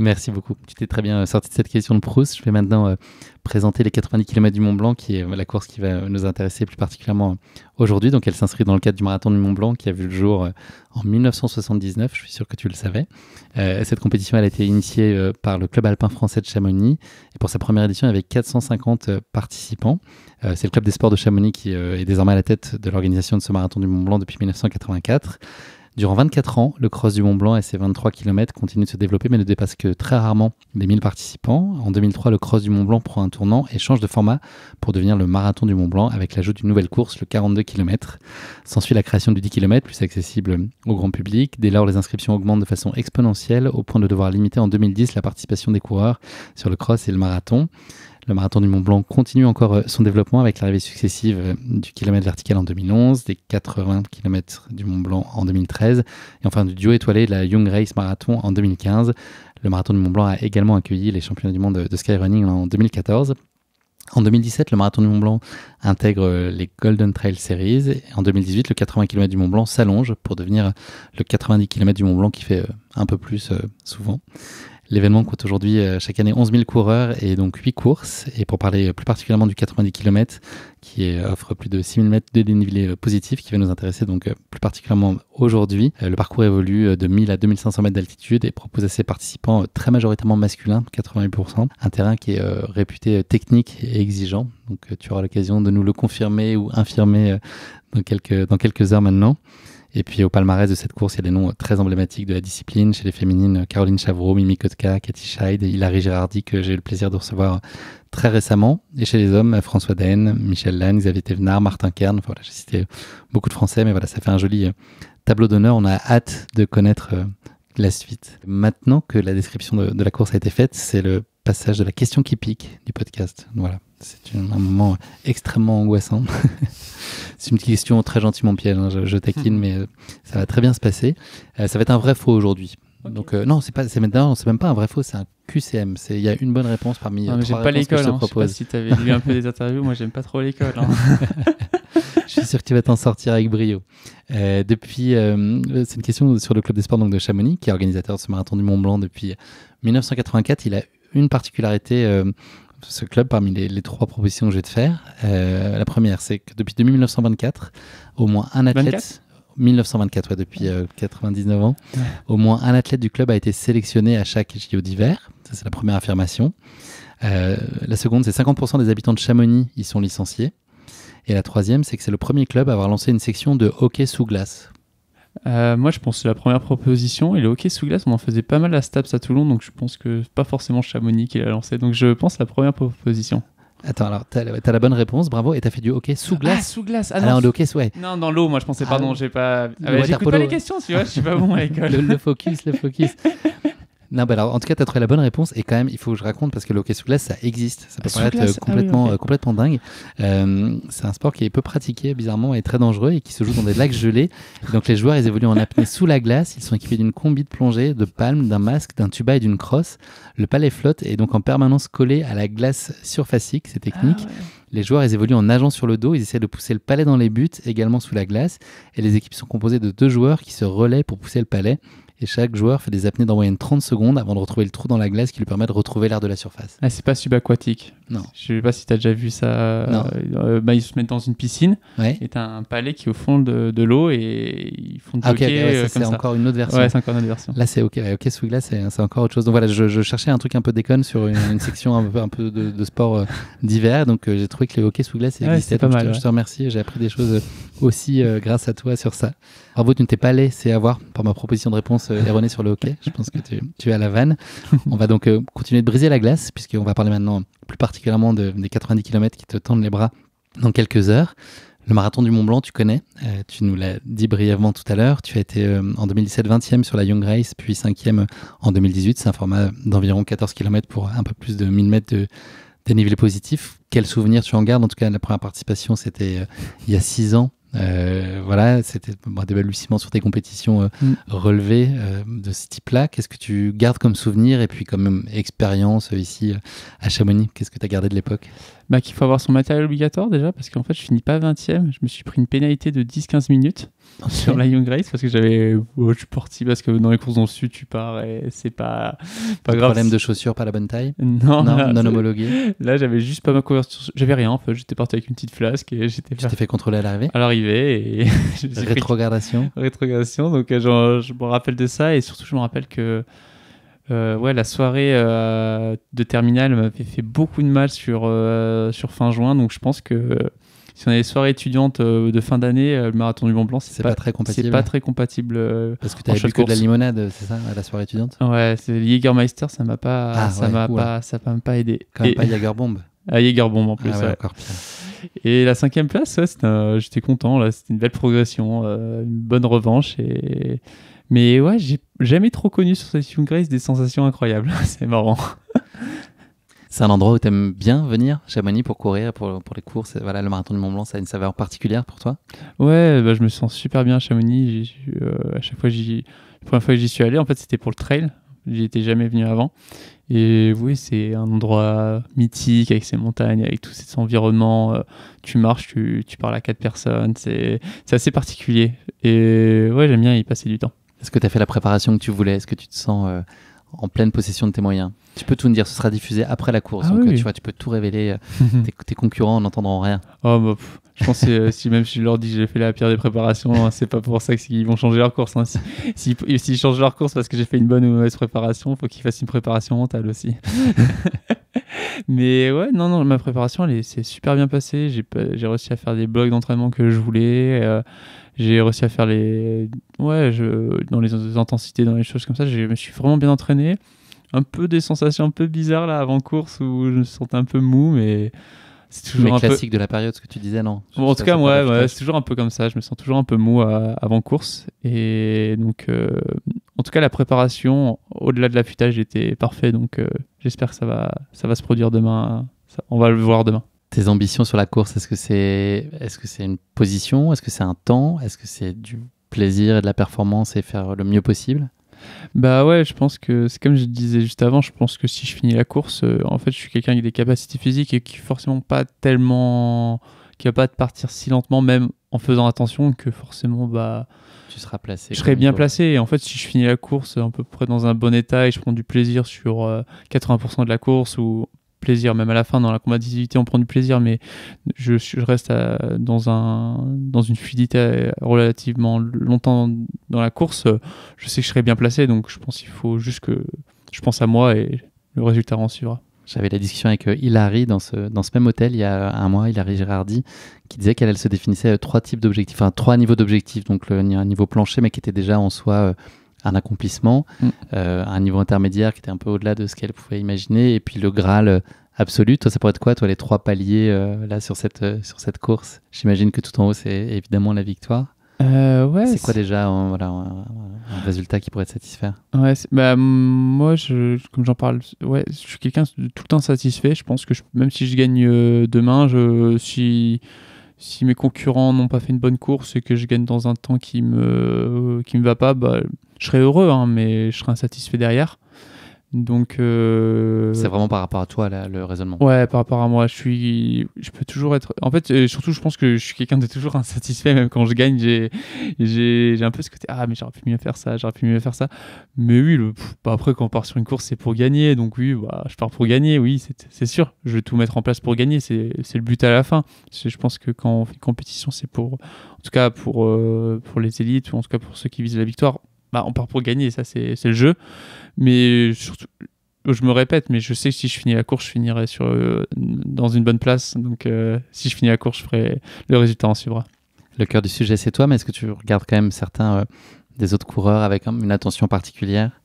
Merci beaucoup. Tu t'es très bien sorti de cette question de Proust. Je vais maintenant présenter les 90 km du Mont Blanc, qui est la course qui va nous intéresser plus particulièrement aujourd'hui. Donc, elle s'inscrit dans le cadre du marathon du Mont Blanc qui a vu le jour en 1979. Je suis sûr que tu le savais. Cette compétition, elle a été initiée par le club alpin français de Chamonix. Et pour sa première édition, il y avait 450 participants. C'est le club des sports de Chamonix qui est désormais à la tête de l'organisation de ce marathon du Mont Blanc depuis 1984. Durant 24 ans, le cross du Mont Blanc et ses 23 km continuent de se développer, mais ne dépassent que très rarement les 1000 participants. En 2003, le cross du Mont Blanc prend un tournant et change de format pour devenir le marathon du Mont Blanc avec l'ajout d'une nouvelle course, le 42 km. S'ensuit la création du 10 km, plus accessible au grand public. Dès lors, les inscriptions augmentent de façon exponentielle au point de devoir limiter en 2010 la participation des coureurs sur le cross et le marathon. Le marathon du Mont Blanc continue encore son développement avec l'arrivée successive du kilomètre vertical en 2011, des 80 km du Mont Blanc en 2013 et enfin du duo étoilé de la Young Race Marathon en 2015. Le marathon du Mont Blanc a également accueilli les championnats du monde de skyrunning en 2014. En 2017, le marathon du Mont Blanc intègre les Golden Trail Series. Et en 2018, le 80 km du Mont Blanc s'allonge pour devenir le 90 km du Mont Blanc qui fait un peu plus souvent. L'événement compte aujourd'hui chaque année 11 000 coureurs et donc 8 courses. Et pour parler plus particulièrement du 90 km qui offre plus de 6 000 mètres de dénivelé positif qui va nous intéresser donc plus particulièrement aujourd'hui. Le parcours évolue de 1000 à 2500 mètres d'altitude et propose à ses participants très majoritairement masculins, 88%. Un terrain qui est réputé technique et exigeant. Donc tu auras l'occasion de nous le confirmer ou infirmer dans quelques heures maintenant. Et puis au palmarès de cette course, il y a des noms très emblématiques de la discipline. Chez les féminines, Caroline Chavreau, Mimi Kotka, Cathy Scheid, Hilary Girardi, que j'ai eu le plaisir de recevoir très récemment. Et chez les hommes, François Daen, Michel Lannes, Xavier Thévenard, Martin Kern. Enfin, voilà, j'ai cité beaucoup de Français, mais voilà, ça fait un joli tableau d'honneur. On a hâte de connaître la suite. Maintenant que la description de la course a été faite, c'est le passage de la question qui pique du podcast. Voilà, c'est un moment extrêmement angoissant. C'est une petite question très gentiment piège, hein, je taquine, mais ça va très bien se passer. Ça va être un vrai faux aujourd'hui. Ok. Donc non, c'est même pas un vrai faux, c'est un QCM. Il y a une bonne réponse parmi Non, mais trois j'aime pas réponses que je l'école. te Je sais pas propose. si tu avais lu un peu des interviews. Moi, j'aime pas trop l'école. Je suis sûr que tu vas t'en sortir avec brio. C'est une question sur le club des sports donc, de Chamonix, qui est organisateur de ce marathon du Mont Blanc depuis 1984. Il a une particularité, ce club, parmi les trois propositions que je vais te faire. La première, c'est que depuis 1924, au moins un athlète... 24 1924, ouais, depuis 99 ans. Ouais. Au moins un athlète du club a été sélectionné à chaque JO d'hiver. Ça, c'est la première affirmation. La seconde, c'est 50% des habitants de Chamonix y sont licenciés. Et la troisième, c'est que c'est le premier club à avoir lancé une section de hockey sous glace. Moi, je pense que c'est la première proposition. Et le hockey sous glace, on en faisait pas mal à Staps à Toulon. Donc, je pense que c'est pas forcément Chamonix qui l'a lancé. Donc, je pense la première proposition. Attends, alors, t'as la bonne réponse, bravo. Et t'as fait du hockey sous glace. Ah, sous glace. Ah non, le hockey, ouais. Non, dans l'eau, moi, je pensais, pardon, j'ai pas... Ouais, j'écoute Tarpolo, pas les ouais. questions, tu vois, je suis pas bon à l'école. Le focus. Non, bah alors, en tout cas, tu as trouvé la bonne réponse. Et quand même, il faut que je raconte parce que le hockey sous glace, ça existe. Ça peut Sous paraître glace, complètement dingue. C'est un sport qui est peu pratiqué, bizarrement, et très dangereux et qui se joue dans des lacs gelés. Et donc, les joueurs, ils évoluent en apnée sous la glace. Ils sont équipés d'une combi de plongée, de palmes, d'un masque, d'un tuba et d'une crosse. Le palais flotte et est donc en permanence collé à la glace surfacique. C'est technique. Les joueurs, ils évoluent en nageant sur le dos. Ils essaient de pousser le palais dans les buts, également sous la glace. Et les équipes sont composées de 2 joueurs qui se relaient pour pousser le palais. Et chaque joueur fait des apnées d'en moyenne 30 secondes avant de retrouver le trou dans la glace qui lui permet de retrouver l'air de la surface. Ah, c'est pas subaquatique. Non. Je sais pas si tu as déjà vu ça. Non. Ils se mettent dans une piscine Ouais. et tu as un palais qui est au fond de l'eau et ils font du Ah, ok, hockey ouais, ça, comme c'est ça. encore une autre version. Ouais, c'est encore une autre version. Là, c'est ok sous glace, c'est encore autre chose. Donc voilà, je cherchais un truc un peu déconne sur une section un peu de sport d'hiver. Donc j'ai trouvé que le hockey sous glace existait. c'est pas Donc, mal, je te remercie. J'ai appris des choses aussi grâce à toi sur ça. Bravo, tu ne t'es pas laissé avoir par ma proposition de réponse erronée sur le hockey. Je pense que tu es à la vanne. On va donc continuer de briser la glace, puisqu'on va parler maintenant plus particulièrement des 90 km qui te tendent les bras dans quelques heures. Le marathon du Mont Blanc, tu connais. Tu nous l'as dit brièvement tout à l'heure. Tu as été en 2017 20e sur la Young Race, puis 5e en 2018. C'est un format d'environ 14 km pour un peu plus de 1000 mètres de dénivelé positif. Quel souvenir tu en gardes? En tout cas, la première participation, c'était il y a 6 ans. Voilà, c'était des balbutiements sur tes compétitions relevées de ce type-là. Qu'est-ce que tu gardes comme souvenir et puis comme expérience ici à Chamonix? Qu'est-ce que tu as gardé de l'époque? Qu'il faut avoir son matériel obligatoire déjà parce qu'en fait je finis pas 20e. Je me suis pris une pénalité de 10-15 minutes sur la Young Race parce que je suis parti parce que dans les courses dans le sud tu pars et c'est pas grave. Problème de chaussures, pas la bonne taille? Non, non homologué. Là j'avais juste pas ma couverture, j'avais rien en fait, j'étais parti avec une petite flasque et Tu t'es fait contrôler à l'arrivée? à l'arrivée et Rétrogradation. Donc je me rappelle de ça et surtout je me rappelle que la soirée de terminale m'avait fait beaucoup de mal sur fin juin, donc je pense que si on a des soirées étudiantes de fin d'année, le marathon du Mont Blanc, c'est pas très compatible. C'est pas très compatible. Parce que tu avais bu que de la limonade, c'est ça, à la soirée étudiante? Ouais, c'est Jägermeister, ça m'a pas aidé. Quand même pas Jägerbomb. À Jägerbomb en plus. Ah ouais, encore pire. Et la 5e place, j'étais content, là, c'était une belle progression, une bonne revanche mais ouais, j'ai jamais trop connu sur cette Young Race des sensations incroyables. C'est marrant. C'est un endroit où tu aimes bien venir, Chamonix, pour courir, pour les courses. Voilà, le marathon du Mont Blanc, ça a une saveur particulière pour toi? Ouais, je me sens super bien à Chamonix. À chaque fois, la première fois que j'y suis allé, en fait, c'était pour le trail. J'y étais jamais venu avant. Et oui, c'est un endroit mythique avec ses montagnes, avec tout cet environnement. Tu marches, tu parles à 4 personnes. C'est assez particulier. Et ouais, j'aime bien y passer du temps. Est-ce que tu as fait la préparation que tu voulais? Est-ce que tu te sens en pleine possession de tes moyens? Tu peux tout nous dire, ce sera diffusé après la course. Donc tu vois, tu peux tout révéler. Tes concurrents n'entendront rien. Je pense que si je leur dis que j'ai fait la pire des préparations, c'est pas pour ça qu'ils vont changer leur course. Hein. S'ils changent leur course parce que j'ai fait une bonne ou une mauvaise préparation, il faut qu'ils fassent une préparation mentale aussi. Mais ouais, non, ma préparation, c'est super bien passé. J'ai réussi à faire des blocs d'entraînement que je voulais. J'ai réussi à faire dans les intensités, dans les choses comme ça. Je me suis vraiment bien entraîné. Un peu des sensations un peu bizarres là avant course où je me sentais un peu mou, mais c'est toujours un classique de la période, ce que tu disais, non? En tout cas, ouais, c'est toujours un peu comme ça. Je me sens toujours un peu mou avant course. Et donc, en tout cas, la préparation, au-delà de l'affûtage, était parfait. Donc, j'espère que ça va se produire demain. On va le voir demain. Tes ambitions sur la course, est-ce que c'est une position? Est-ce que c'est un temps? Est-ce que c'est du plaisir et de la performance et faire le mieux possible? Bah ouais, je pense que c'est comme je disais juste avant, je pense que si je finis la course, en fait, je suis quelqu'un avec des capacités physiques et qui forcément pas tellement, qui va pas partir si lentement, même en faisant attention, que forcément, bah, Tu seras placé. je serai bien placé. Et en fait, si je finis la course à peu près dans un bon état et je prends du plaisir sur 80% de la course, ou plaisir même à la fin dans la combativité, on prend du plaisir, mais je reste dans une fluidité relativement longtemps dans la course, je sais que je serai bien placé, donc je pense qu'il faut juste que je pense à moi et le résultat en suivra. J'avais la discussion avec Hilary dans ce même hôtel il y a un mois, Hilary Girardi, qui disait qu'elle se définissait 3 types d'objectifs, enfin 3 niveaux d'objectifs. Donc un niveau plancher, mais qui était déjà en soi un accomplissement, un niveau intermédiaire qui était un peu au-delà de ce qu'elle pouvait imaginer, et puis le Graal absolu. Toi, ça pourrait être quoi, toi, les 3 paliers là sur cette course? J'imagine que tout en haut, c'est évidemment la victoire. Ouais, c'est quoi déjà un résultat qui pourrait te satisfaire? Ouais, bah, moi, comme j'en parle, ouais, je suis quelqu'un de tout le temps satisfait. Je pense que même si je gagne demain, si mes concurrents n'ont pas fait une bonne course et que je gagne dans un temps qui me va pas, bah, je serai heureux, hein, mais je serai insatisfait derrière. Donc c'est vraiment par rapport à toi là, le raisonnement. Ouais, par rapport à moi, je peux toujours être. En fait, surtout, je pense que je suis quelqu'un de toujours insatisfait, même quand je gagne. J'ai un peu ce côté, mais j'aurais pu mieux faire ça, j'aurais pu mieux faire ça. Mais oui, bah après, quand on part sur une course, c'est pour gagner. Donc oui, bah, je pars pour gagner, oui, c'est sûr. Je vais tout mettre en place pour gagner. C'est le but à la fin. Je pense que quand on fait une compétition, c'est en tout cas pour les élites, ou en tout cas pour ceux qui visent la victoire, bah, on part pour gagner. Ça, c'est le jeu. Mais surtout, je me répète, mais je sais que si je finis la course, je finirai dans une bonne place. Donc, si je finis la course, le résultat en suivra. Le cœur du sujet, c'est toi, mais est-ce que tu regardes quand même certains des autres coureurs avec une attention particulière?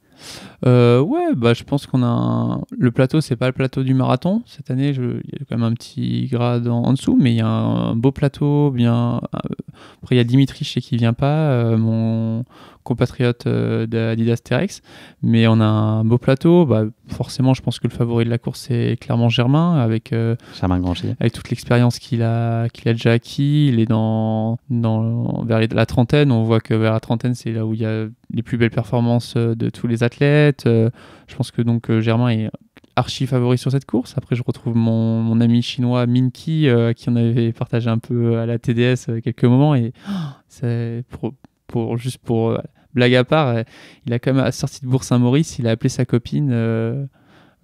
Ouais, bah, je pense qu'on a le plateau, c'est pas le plateau du marathon. Cette année, il y a quand même un petit grade en dessous, mais il y a un beau plateau. Après, il y a Dimitri, je sais qu'il vient pas, mon compatriote d'Adidas Terex, mais on a un beau plateau. Bah, forcément, je pense que le favori de la course, c'est clairement Germain, avec Germain Grangier, avec toute l'expérience qu'il a déjà acquis. Il est vers la trentaine. On voit que vers la trentaine, c'est là où il y a les plus belles performances de tous les athlètes. Je pense que donc Germain est archi favori sur cette course. Après, je retrouve mon ami chinois Minky, qui en avait partagé un peu à la TDS quelques moments, et c'est juste pour blague à part, il a quand même, à la sortie de Bourg-Saint-Maurice, il a appelé sa copine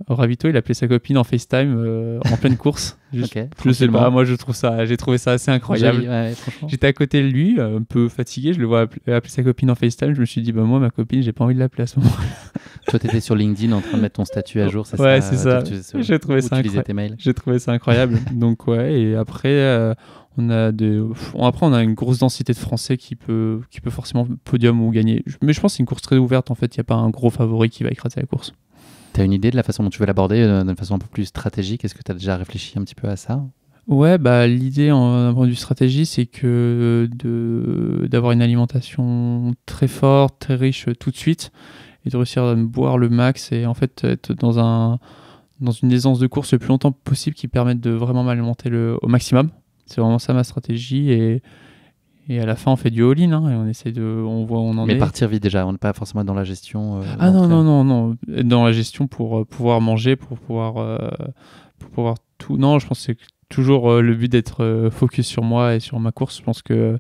au ravito, il a appelé sa copine en FaceTime en pleine course. Je sais pas, moi j'ai trouvé ça assez incroyable. Ouais, j'étais à côté de lui, un peu fatigué, je le vois appeler sa copine en FaceTime, je me suis dit, bah moi ma copine, j'ai pas envie de l'appeler à ce moment-là. Toi, t'étais sur LinkedIn en train de mettre ton statut à jour, c'est ça? Ouais, c'est ça. J'ai trouvé ça incroyable. Tes mails. J'ai trouvé ça incroyable. Donc ouais, et après on a une grosse densité de Français qui peut forcément podium ou gagner. Mais je pense que c'est une course très ouverte, en fait, il n'y a pas un gros favori qui va écraser la course. Tu as une idée de la façon dont tu veux l'aborder, d'une façon un peu plus stratégique? Est-ce que tu as déjà réfléchi un petit peu à ça? Ouais, bah, l'idée d'un point de vue stratégie, c'est que d'avoir une alimentation très forte, très riche tout de suite, et de réussir à boire le max, et en fait être dans une aisance de course le plus longtemps possible qui permette de vraiment m'alimenter au maximum. C'est vraiment ça ma stratégie, et à la fin on fait du all-in, hein, et on essaie on voit où on en est. Mais partir vite déjà, on n'est pas forcément dans la gestion. Non, dans la gestion pour pouvoir manger, pour pouvoir tout. Non, je pense que c'est toujours le but d'être focus sur moi et sur ma course. Je pense que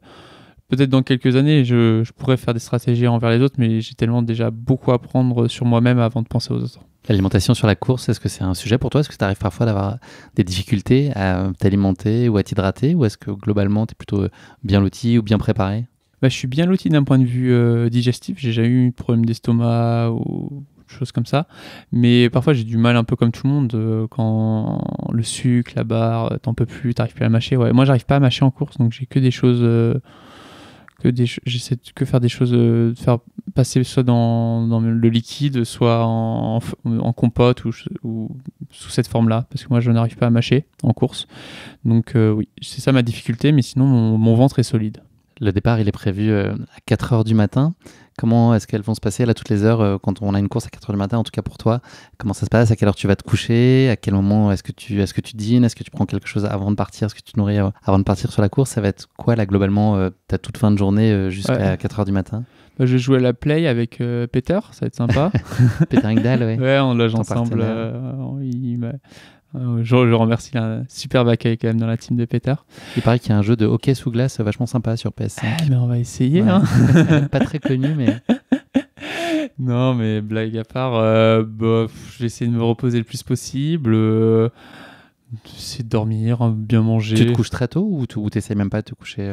peut-être dans quelques années, je pourrais faire des stratégies envers les autres, mais j'ai tellement déjà beaucoup à apprendre sur moi-même avant de penser aux autres. L'alimentation sur la course, est-ce que c'est un sujet pour toi? Est-ce que tu arrives parfois d'avoir des difficultés à t'alimenter ou à t'hydrater? Ou est-ce que globalement, tu es plutôt bien loti ou bien préparé? Bah, je suis bien loti d'un point de vue digestif. J'ai jamais eu de problème d'estomac ou choses comme ça. Mais parfois, j'ai du mal, un peu comme tout le monde, quand le sucre, la barre, t'en peux plus, t'arrives plus à mâcher. Ouais, moi, j'arrive pas à mâcher en course, donc j'ai que des choses... j'essaie de faire des choses, de faire passer soit dans le liquide, soit en compote ou sous cette forme-là, parce que moi je n'arrive pas à mâcher en course. Donc oui, c'est ça ma difficulté, mais sinon mon ventre est solide. Le départ, il est prévu à 4 heures du matin. Comment est-ce qu'elles vont se passer là toutes les heures quand on a une course à 4 heures du matin, en tout cas pour toi? Comment ça se passe? À quelle heure tu vas te coucher? À quel moment est-ce que tu dînes? Est-ce que tu prends quelque chose avant de partir? Est-ce que tu te nourris avant de partir sur la course? Ça va être quoi là globalement ta toute fin de journée jusqu'à 4 heures du matin? Je vais jouer à la play avec Peter, ça va être sympa. Peter Engdahl, ouais. Ouais, on loge ensemble. Je remercie un superbe accueil quand même dans la team de Peter. Il paraît qu'il y a un jeu de hockey sous glace vachement sympa sur PS5. Mais on va essayer. Ouais. Hein. Pas très connu, mais... Non, mais blague à part, j'ai essayé de me reposer le plus possible. Essayer de dormir, bien manger. Tu te couches très tôt ou tu n'essayes même pas de te coucher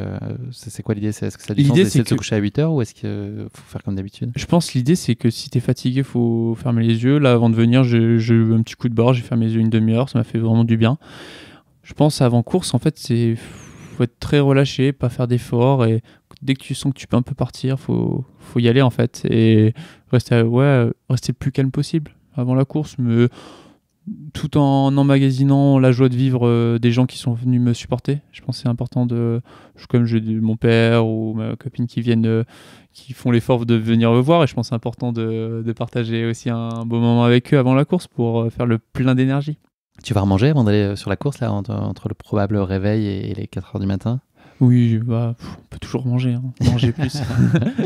c'est quoi l'idée? Est-ce que ça a du sens d'essayer de se coucher à 8 heures ou est-ce qu'il faut faire comme d'habitude? Je pense que l'idée, c'est que si tu es fatigué, il faut fermer les yeux. Là, avant de venir, j'ai eu un petit coup de barre, j'ai fermé les yeux une demi-heure, ça m'a fait vraiment du bien. Je pense avant course, en fait, faut être très relâché, pas faire d'efforts et dès que tu sens que tu peux un peu partir, faut y aller en fait et rester le plus calme possible avant la course, mais tout en emmagasinant la joie de vivre des gens qui sont venus me supporter. Je pense que c'est important comme j'ai mon père ou ma copine qui viennent, qui font l'effort de venir me voir et je pense que c'est important de partager aussi un beau moment avec eux avant la course pour faire le plein d'énergie. Tu vas remanger avant d'aller sur la course là, entre le probable réveil et les 4 heures du matin? Oui, on peut toujours manger, hein. Manger plus.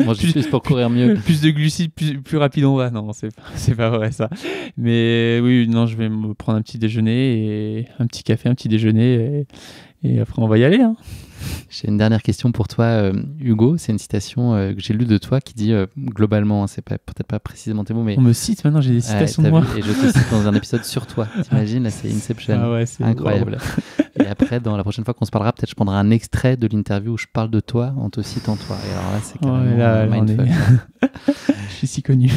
Manger plus pour courir mieux. Plus de glucides, plus rapide on va. Non, c'est pas vrai ça. Mais oui, non, je vais me prendre un petit déjeuner, et un petit café, un petit déjeuner et après on va y aller. Hein. J'ai une dernière question pour toi, Hugo. C'est une citation que j'ai lue de toi qui dit globalement, c'est peut-être pas précisément tes mots, mais... On me cite maintenant, j'ai des citations de moi. Et je te cite dans un épisode sur toi. T'imagines, là c'est Inception. Ah ouais, c'est incroyable. Et après, dans la prochaine fois qu'on se parlera, peut-être je prendrai un extrait de l'interview où je parle de toi en te citant toi. Et alors là, c'est carrément mindfuck. Je suis si connu.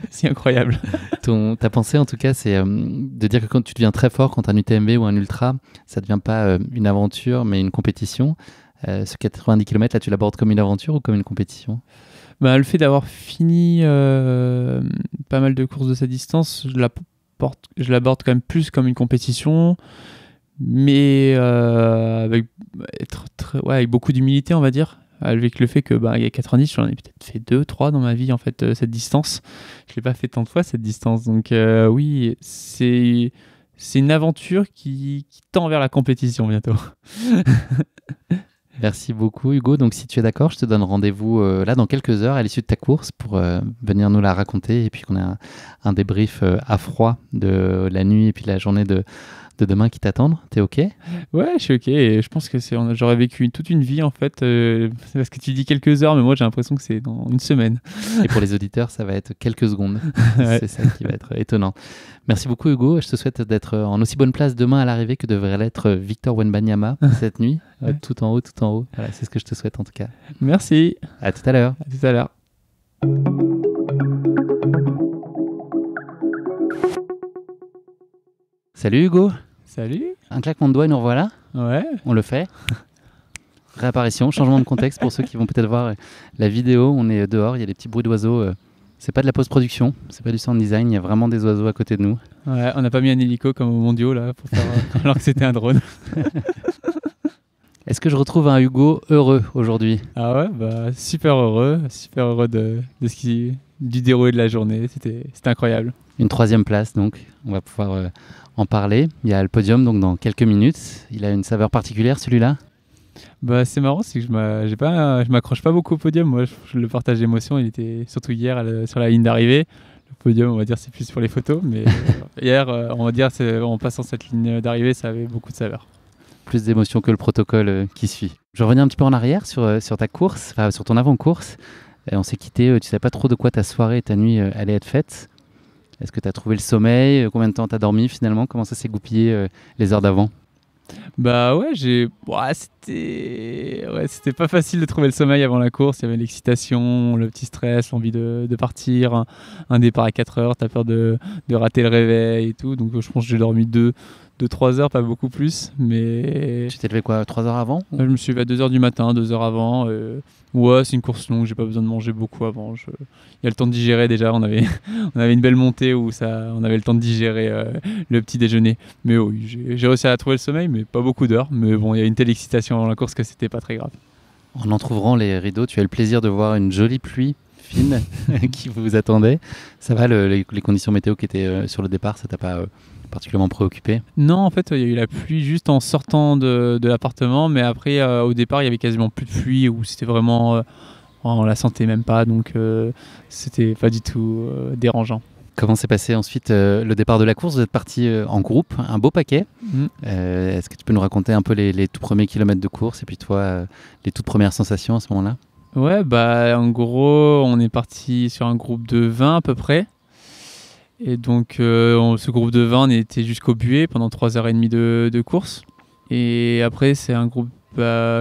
C'est incroyable. Ta pensée, en tout cas, c'est de dire que quand tu deviens très fort, quand tu as un UTMB ou un ultra, ça ne devient pas une aventure, mais une compétition. Ce 90 km, là, tu l'abordes comme une aventure ou comme une compétition? Le fait d'avoir fini pas mal de courses de cette distance, je l'aborde quand même plus comme une compétition, mais avec beaucoup d'humilité, on va dire. Avec le fait que il y a 90, j'en ai peut-être fait 2-3 dans ma vie en fait cette distance. Je l'ai pas fait tant de fois cette distance, donc oui, c'est une aventure qui tend vers la compétition bientôt. Merci beaucoup Hugo. Donc si tu es d'accord, je te donne rendez-vous là dans quelques heures à l'issue de ta course pour venir nous la raconter et puis qu'on ait un débrief à froid de la nuit et puis de la journée de demain qui t'attendent. T'es OK? Ouais, je suis OK. Et je pense que j'aurais vécu toute une vie en fait. C'est parce que tu dis quelques heures, mais moi j'ai l'impression que c'est dans une semaine. Et pour les auditeurs, ça va être quelques secondes. Ouais. C'est ça qui va être étonnant. Merci beaucoup Hugo. Je te souhaite d'être en aussi bonne place demain à l'arrivée que devrait l'être Victor Wembanyama cette nuit. Ouais. Tout en haut. Voilà, c'est ce que je te souhaite en tout cas. Merci. À tout à l'heure. À tout à l'heure. Salut Hugo. Salut. Un claquement de doigts et nous revoilà. Ouais. On le fait. Réapparition, changement de contexte pour ceux qui vont peut-être voir la vidéo. On est dehors, il y a des petits bruits d'oiseaux. C'est pas de la post-production, c'est pas du sound design, il y a vraiment des oiseaux à côté de nous. Ouais, on n'a pas mis un hélico comme au mondiaux là, pour faire, alors que c'était un drone. Est-ce que je retrouve un Hugo heureux aujourd'hui? Ah ouais, super heureux du déroulé de la journée, c'était incroyable. Une 3e place donc, on va pouvoir en parler. Il y a le podium donc dans quelques minutes. Il a une saveur particulière celui-là? C'est marrant, c'est que je m'accroche pas beaucoup au podium. Moi, le partage d'émotions, il était surtout hier sur la ligne d'arrivée. Le podium, on va dire, c'est plus pour les photos, mais hier, on va dire, en passant cette ligne d'arrivée, ça avait beaucoup de saveur. Plus d'émotions que le protocole qui suit. Je reviens un petit peu en arrière sur ta course, enfin sur ton avant-course. On s'est quitté, tu savais pas trop de quoi ta soirée et ta nuit allaient être faites. Est-ce que tu as trouvé le sommeil? Combien de temps tu as dormi finalement? Comment ça s'est goupillé les heures d'avant? C'était pas facile de trouver le sommeil avant la course. Il y avait l'excitation, le petit stress, l'envie de partir, un départ à 4 heures, t'as peur de rater le réveil et tout. Donc je pense que j'ai dormi 2-3 heures, pas beaucoup plus. Mais tu t'es levé quoi, 3 heures avant? Je me suis levé à 2 heures du matin, 2 heures avant. Ouais, c'est une course longue, j'ai pas besoin de manger beaucoup avant. Il y a le temps de digérer déjà. On avait une belle montée où on avait le temps de digérer le petit déjeuner. Mais oui, j'ai réussi à trouver le sommeil, mais pas beaucoup d'heures. Mais bon, il y a une telle excitation avant la course que c'était pas très grave. En entr'ouvrant les rideaux, tu as eu le plaisir de voir une jolie pluie fine qui vous attendait. Ça va, les conditions météo qui étaient sur le départ, ça t'a pas particulièrement préoccupé? Non, en fait, il y a eu la pluie juste en sortant de l'appartement, mais après, au départ, il y avait quasiment plus de pluie, où c'était vraiment... on la sentait même pas, donc c'était pas du tout dérangeant. Comment s'est passé ensuite le départ de la course? Vous êtes partis en groupe, un beau paquet. Est-ce que tu peux nous raconter un peu les tout premiers kilomètres de course et puis toi, les toutes premières sensations à ce moment-là? Ouais, bah en gros, on est parti sur un groupe de 20 à peu près. Et donc, ce groupe de 20, on était jusqu'au Buet pendant 3h30 de course. Et après, c'est un groupe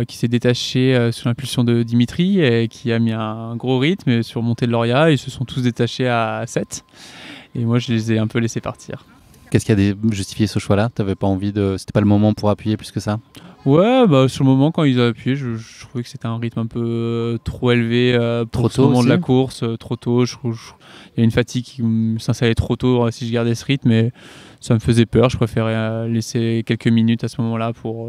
qui s'est détaché sous l'impulsion de Dimitri et qui a mis un gros rythme sur Montée de Loria. Ils se sont tous détachés à 7. Et moi, je les ai un peu laissés partir. Qu'est-ce qui a justifié ce choix-là? T'avais pas envie de... C'était pas le moment pour appuyer plus que ça? Ouais, bah sur le moment quand ils ont appuyé, je trouvais que c'était un rythme un peu trop élevé pour ce moment de la course, trop tôt. Il y a une fatigue qui s'installait trop tôt si je gardais ce rythme, mais ça me faisait peur. Je préférais laisser quelques minutes à ce moment-là pour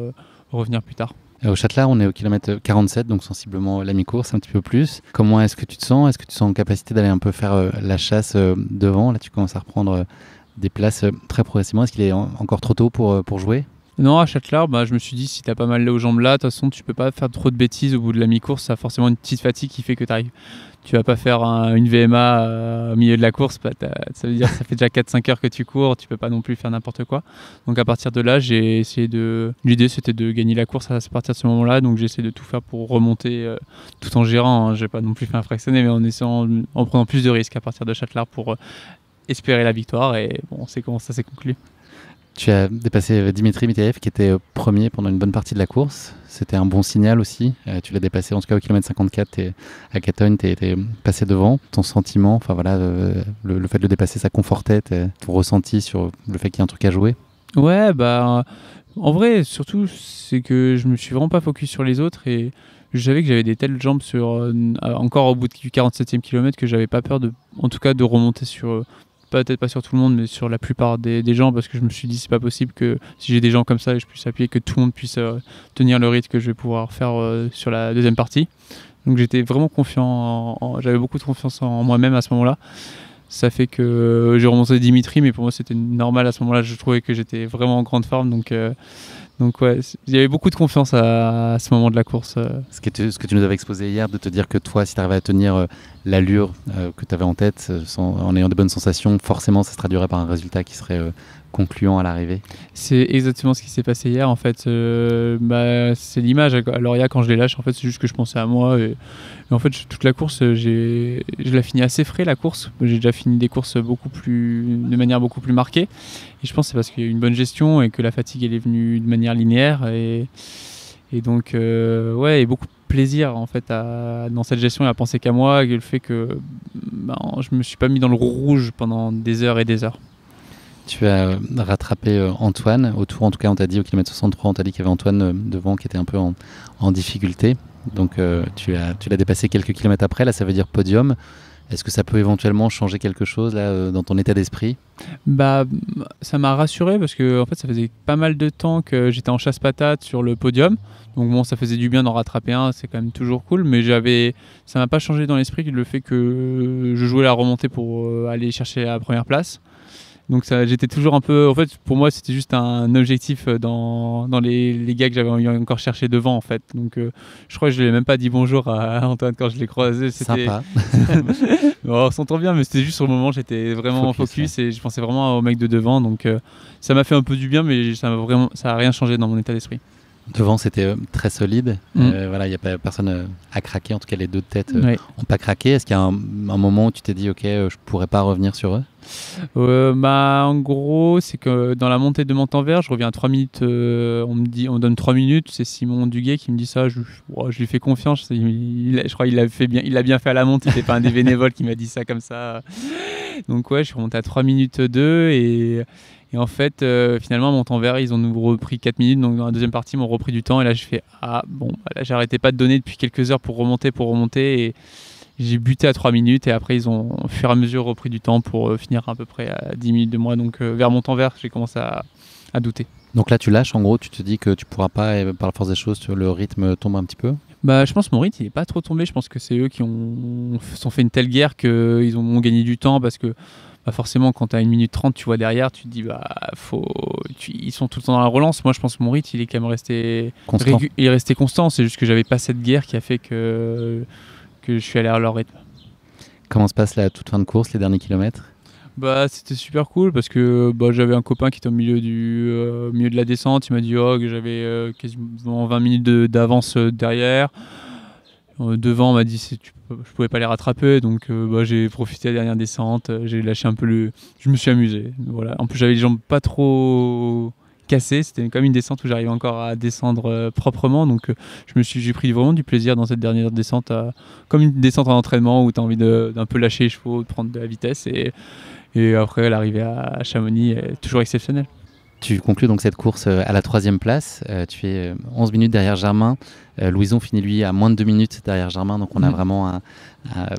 revenir plus tard. Au Châtelard, on est au kilomètre 47, donc sensiblement la mi-course, un petit peu plus. Comment est-ce que tu te sens? Est-ce que tu sens en capacité d'aller un peu faire la chasse devant? Là, tu commences à reprendre des places très progressivement. Est-ce qu'il est encore trop tôt pour jouer? Non, à Châtelard, bah, je me suis dit, si t'as pas mal aux jambes là, de toute façon, tu peux pas faire trop de bêtises au bout de la mi-course. Ça a forcément une petite fatigue qui fait que tu vas pas faire une VMA au milieu de la course. Bah, ça veut dire que ça fait déjà 4-5 heures que tu cours, tu peux pas non plus faire n'importe quoi. Donc à partir de là, j'ai essayé l'idée, c'était de gagner la course à partir de ce moment-là. Donc j'ai essayé de tout faire pour remonter tout en gérant. Hein. J'ai pas non plus fait un fractionné, mais en prenant plus de risques à partir de Châtelard pour espérer la victoire. Et bon, c'est comment ça s'est conclu. Tu as dépassé Dimitri Mitaev qui était premier pendant une bonne partie de la course. C'était un bon signal aussi. Tu l'as dépassé en tout cas au kilomètre 54 à Catogne, tu es passé devant. Ton sentiment, enfin voilà, le fait de le dépasser, ça confortait ton ressenti sur le fait qu'il y a un truc à jouer? Ouais, bah en vrai, surtout, c'est que je me suis vraiment pas focus sur les autres et je savais que j'avais des telles jambes encore au bout du 47e kilomètre que j'avais pas peur en tout cas de remonter sur... peut-être pas sur tout le monde, mais sur la plupart des gens, parce que je me suis dit c'est pas possible que si j'ai des gens comme ça, je puisse appuyer, que tout le monde puisse tenir le rythme que je vais pouvoir faire sur la deuxième partie. Donc j'étais vraiment confiant, j'avais beaucoup de confiance en moi-même à ce moment-là. Ça fait que j'ai remonté Dimitri, mais pour moi c'était normal à ce moment-là, je trouvais que j'étais vraiment en grande forme, donc ouais, il y avait beaucoup de confiance à ce moment de la course. Ce que tu nous avais exposé hier, de te dire que toi, si tu arrivais à tenir l'allure que tu avais en tête, en ayant des bonnes sensations, forcément ça se traduirait par un résultat qui serait concluant à l'arrivée. C'est exactement ce qui s'est passé hier en fait. C'est l'image à Loria quand je les lâche, en fait c'est juste que je pensais à moi et en fait toute la course je l'ai fini assez frais la course. J'ai déjà fini des courses de manière beaucoup plus marquée et je pense que c'est parce qu'il y a eu une bonne gestion et que la fatigue elle est venue de manière linéaire et donc ouais, et beaucoup de plaisir en fait dans cette gestion et à penser qu'à moi, et le fait que je me suis pas mis dans le rouge pendant des heures et des heures. Tu as rattrapé Antoine au tour, en tout cas on t'a dit au kilomètre 63, on t'a dit qu'il y avait Antoine devant qui était un peu en difficulté, donc tu l'as dépassé quelques kilomètres après, là ça veut dire podium. Est-ce que ça peut éventuellement changer quelque chose là, dans ton état d'esprit? Bah, ça m'a rassuré parce que en fait, ça faisait pas mal de temps que j'étais en chasse-patate sur le podium. Donc bon, ça faisait du bien d'en rattraper un, c'est quand même toujours cool. Mais ça m'a pas changé dans l'esprit le fait que je jouais la remontée pour aller chercher la première place. Donc j'étais toujours un peu... En fait, pour moi, c'était juste un objectif dans les gars que j'avais encore cherché devant, en fait. Donc je crois que je lui ai même pas dit bonjour à Antoine quand je l'ai croisé. C'était... Sympa. On s'entend bien, mais c'était juste sur le moment, j'étais vraiment en focus ouais. Et je pensais vraiment au mec de devant. Donc ça m'a fait un peu du bien, mais ça a rien changé dans mon état d'esprit. Devant, c'était très solide. Voilà, il n'y a pas personne à craquer. En tout cas, les deux têtes n'ont pas craqué. Est-ce qu'il y a un moment où tu t'es dit, OK, je ne pourrais pas revenir sur eux? En gros, c'est que dans la montée de Montanvert, je reviens à 3 minutes. On donne 3 minutes. C'est Simon Duguay qui me dit ça. Je lui fais confiance. Je crois qu'il il a bien fait à la montée. C'était pas un des bénévoles qui m'a dit ça comme ça. Donc ouais, je suis remonté à 3 minutes 2 et en fait, finalement, à Montanvert, ils ont nous repris 4 minutes. Donc, dans la deuxième partie, ils m'ont repris du temps. Et là, je fais là, j'arrêtais pas de donner depuis quelques heures pour remonter. Et j'ai buté à 3 minutes. Et après, ils ont, au fur et à mesure, repris du temps pour finir à peu près à 10 minutes de moi. Donc, vers Montanvert, j'ai commencé à douter. Donc là, tu lâches. En gros, tu te dis que tu pourras pas, et par la force des choses, le rythme tombe un petit peu? Bah, je pense que mon rythme il est pas trop tombé. Je pense que c'est eux qui sont fait une telle guerre qu'ils ont gagné du temps parce que bah forcément quand tu as 1 minute 30 tu vois derrière, tu te dis bah ils sont tout le temps dans la relance. Moi je pense que mon rythme il est quand même resté Constant. il est resté constant. C'est juste que j'avais pas cette guerre qui a fait que je suis allé à leur rythme. Comment se passe la toute fin de course, les derniers kilomètres? Bah, c'était super cool parce que bah, j'avais un copain qui était au milieu milieu de la descente. Il m'a dit que j'avais quasiment 20 minutes d'avance derrière. Devant, on m'a dit je pouvais pas les rattraper. Donc bah, j'ai profité de la dernière descente. J'ai lâché un peu je me suis amusé. Voilà. En plus, j'avais les jambes pas trop cassées. C'était comme une descente où j'arrivais encore à descendre proprement. Donc j'ai pris vraiment du plaisir dans cette dernière descente. Comme une descente en entraînement où tu as envie d'un peu lâcher les chevaux, de prendre de la vitesse. Et après, l'arrivée à Chamonix est toujours exceptionnelle. Tu conclus donc cette course à la 3e place. Tu es 11 minutes derrière Germain. Louison finit lui à moins de 2 minutes derrière Germain. Donc on a vraiment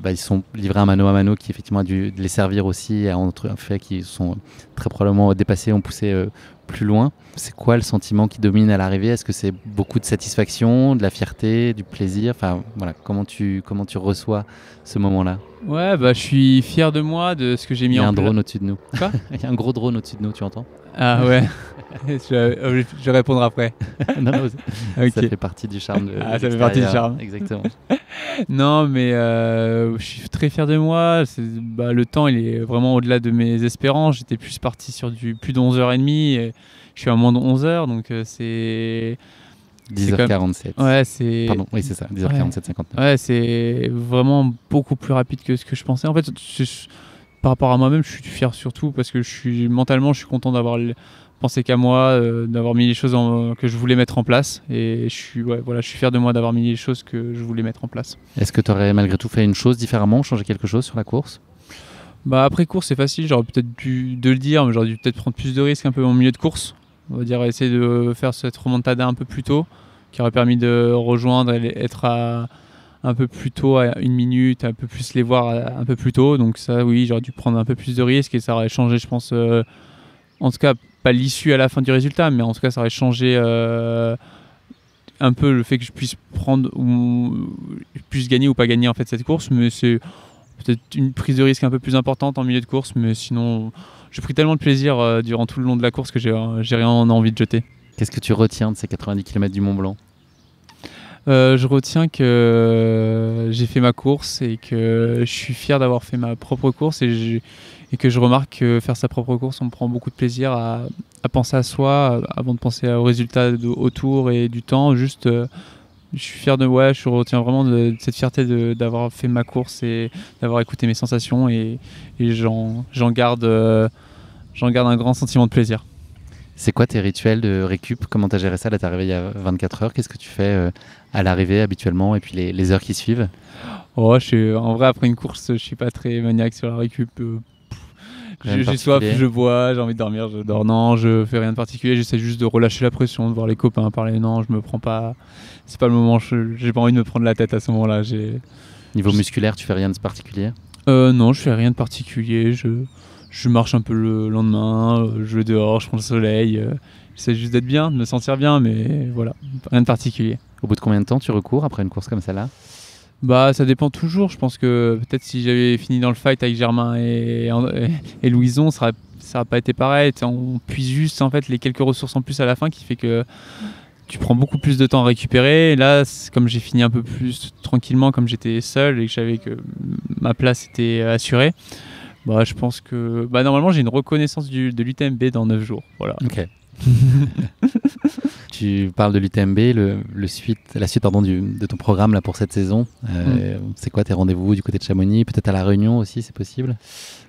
ils sont livrés à mano qui effectivement a dû les servir aussi. En fait qu'ils sont très probablement dépassés, ont poussé plus loin. C'est quoi le sentiment qui domine à l'arrivée? Est-ce que c'est beaucoup de satisfaction, de la fierté, du plaisir? Enfin voilà, comment tu reçois ce moment-là? Ouais, bah je suis fier de moi, de ce que j'ai mis en place. Il y a un drone au-dessus de nous. Quoi? Il y a un gros drone au-dessus de nous, tu entends? Ah ouais, je répondrai après. Non, Okay. Ça fait partie du charme. Ça fait partie du charme. Exactement. Non, mais je suis très fier de moi. Le temps, il est vraiment au-delà de mes espérances. J'étais plus parti sur du plus de 11h30. Et je suis à moins de 11h, donc c'est... 10h47. Ouais, c'est... Pardon, oui, c'est ça, 10h47, 59. Ouais, c'est vraiment beaucoup plus rapide que ce que je pensais. En fait, par rapport à moi-même, je suis fier surtout parce que mentalement, je suis content d'avoir pensé qu'à moi, d'avoir mis les choses que je voulais mettre en place. Et je suis fier de moi d'avoir mis les choses que je voulais mettre en place. Est-ce que tu aurais malgré tout fait une chose différemment, changé quelque chose sur la course? Bah, après course, c'est facile. J'aurais peut-être dû le dire, mais j'aurais dû peut-être prendre plus de risques un peu en milieu de course. On va dire essayer de faire cette remontada un peu plus tôt, qui aurait permis de rejoindre et être un peu plus tôt, à 1 minute, un peu plus les voir un peu plus tôt. Donc ça, oui, j'aurais dû prendre un peu plus de risques et ça aurait changé, je pense, en tout cas, pas l'issue à la fin du résultat, mais en tout cas, ça aurait changé un peu le fait que je puisse prendre ou je puisse gagner ou pas gagner en fait cette course. Mais c'est peut-être une prise de risque un peu plus importante en milieu de course, mais sinon, j'ai pris tellement de plaisir durant tout le long de la course que j'ai rien envie de jeter. Qu'est-ce que tu retiens de ces 90 km du Mont Blanc? Je retiens que j'ai fait ma course et que je suis fier d'avoir fait ma propre course et que je remarque que faire sa propre course, on prend beaucoup de plaisir à penser à soi avant de penser aux résultats autour et du temps. Juste, je suis fier je retiens vraiment de cette fierté d'avoir fait ma course et d'avoir écouté mes sensations et j'en garde un grand sentiment de plaisir. C'est quoi tes rituels de récup? Comment tu as géré ça? Là, tu es arrivé il y a 24 heures. Qu'est-ce que tu fais à l'arrivée habituellement et puis les heures qui suivent? En vrai, après une course, je suis pas très maniaque sur la récup. J'ai soif, je bois, j'ai envie de dormir, je dors. Non, je fais rien de particulier. J'essaie juste de relâcher la pression, de voir les copains parler. Non, je me prends pas. C'est pas le moment. J'ai pas envie de me prendre la tête à ce moment-là. Niveau musculaire, tu fais rien de particulier? Non, je fais rien de particulier. Je marche un peu le lendemain, je vais dehors, je prends le soleil. J'essaie juste d'être bien, de me sentir bien, mais voilà, rien de particulier. Au bout de combien de temps tu recours après une course comme celle-là? Bah, ça dépend toujours. Je pense que peut-être si j'avais fini dans le fight avec Germain et Louison, ça n'aurait pas été pareil. On puise juste en fait les quelques ressources en plus à la fin qui fait que tu prends beaucoup plus de temps à récupérer. Et là, comme j'ai fini un peu plus tranquillement, comme j'étais seul et que je savais que ma place était assurée, bah, je pense que normalement j'ai une reconnaissance de l'UTMB dans 9 jours. Voilà. Ok. Tu parles de l'UTMB, la suite de ton programme là, pour cette saison. C'est quoi tes rendez-vous du côté de Chamonix? Peut-être à La Réunion aussi, c'est possible?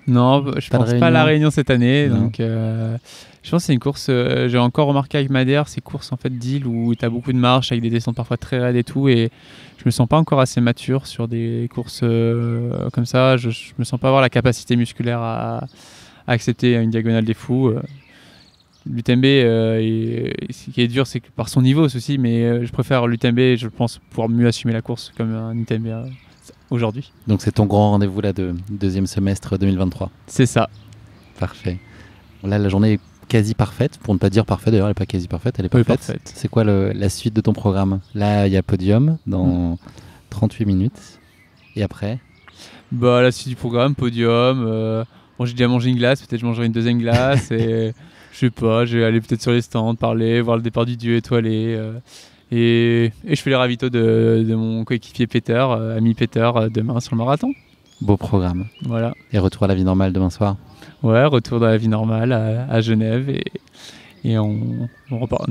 Non, je pense pas à La Réunion cette année. Donc, je pense que c'est une course, j'ai encore remarqué avec Madère, ces courses en fait d'île où tu as beaucoup de marches avec des descentes parfois très raides et tout. Et je me sens pas encore assez mature sur des courses comme ça. Je me sens pas avoir la capacité musculaire à accepter une diagonale des fous. L'UTMB, ce qui est dur, c'est que par son niveau aussi, mais je préfère l'UTMB, je pense pouvoir mieux assumer la course comme un UTMB aujourd'hui. Donc c'est ton grand rendez-vous là de deuxième semestre 2023? C'est ça. Parfait. Là, la journée est quasi parfaite, pour ne pas dire parfaite, d'ailleurs elle n'est pas quasi parfaite, elle est parfaite. parfaite. C'est quoi la suite de ton programme? Là, il y a podium dans 38 minutes. Et après? Bah, la suite du programme, podium. Bon, j'ai déjà mangé une glace, peut-être je mangerai une deuxième glace. Et je sais pas, je vais aller peut-être sur les stands, parler, voir le départ du dieu étoilé. Et je fais les ravitaux de mon coéquipier Peter, ami Peter, demain sur le marathon. Beau programme. Voilà. Et retour à la vie normale demain soir? Ouais, retour dans la vie normale à Genève. Et on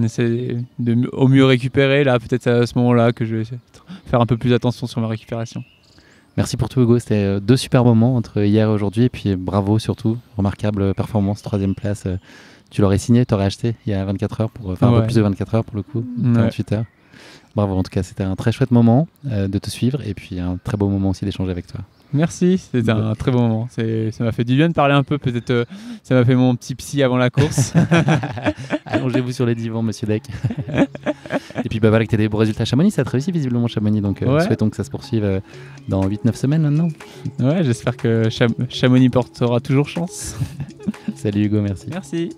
essaie de au mieux récupérer. Là, peut-être à ce moment-là que je vais faire un peu plus attention sur ma récupération. Merci pour tout, Hugo. C'était 2 super moments entre hier et aujourd'hui. Et puis bravo surtout. Remarquable performance, 3e place. Tu l'aurais signé, tu aurais acheté il y a 24 heures, un peu plus de 24 heures pour le coup, 48 heures. Bravo, en tout cas, c'était un très chouette moment de te suivre et puis un très beau moment aussi d'échanger avec toi. Merci, c'était un très beau moment. Ça m'a fait du bien de parler un peu, peut-être ça m'a fait mon petit psy avant la course. Allongez-vous sur les divans, monsieur Deck. Et puis voilà que tu as des beaux résultats à Chamonix, ça a réussi visiblement Chamonix, donc souhaitons que ça se poursuive dans 8-9 semaines maintenant. Ouais, j'espère que Chamonix portera toujours chance. Salut Hugo, merci. Merci.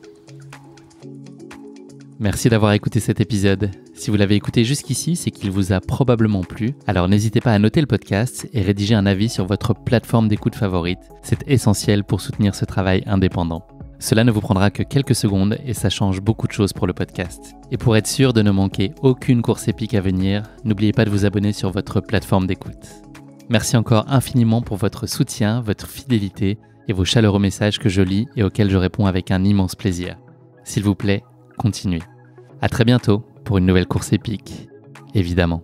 Merci d'avoir écouté cet épisode. Si vous l'avez écouté jusqu'ici, c'est qu'il vous a probablement plu. Alors n'hésitez pas à noter le podcast et rédiger un avis sur votre plateforme d'écoute favorite. C'est essentiel pour soutenir ce travail indépendant. Cela ne vous prendra que quelques secondes et ça change beaucoup de choses pour le podcast. Et pour être sûr de ne manquer aucune course épique à venir, n'oubliez pas de vous abonner sur votre plateforme d'écoute. Merci encore infiniment pour votre soutien, votre fidélité et vos chaleureux messages que je lis et auxquels je réponds avec un immense plaisir. S'il vous plaît, continuez. À très bientôt pour une nouvelle course épique, évidemment.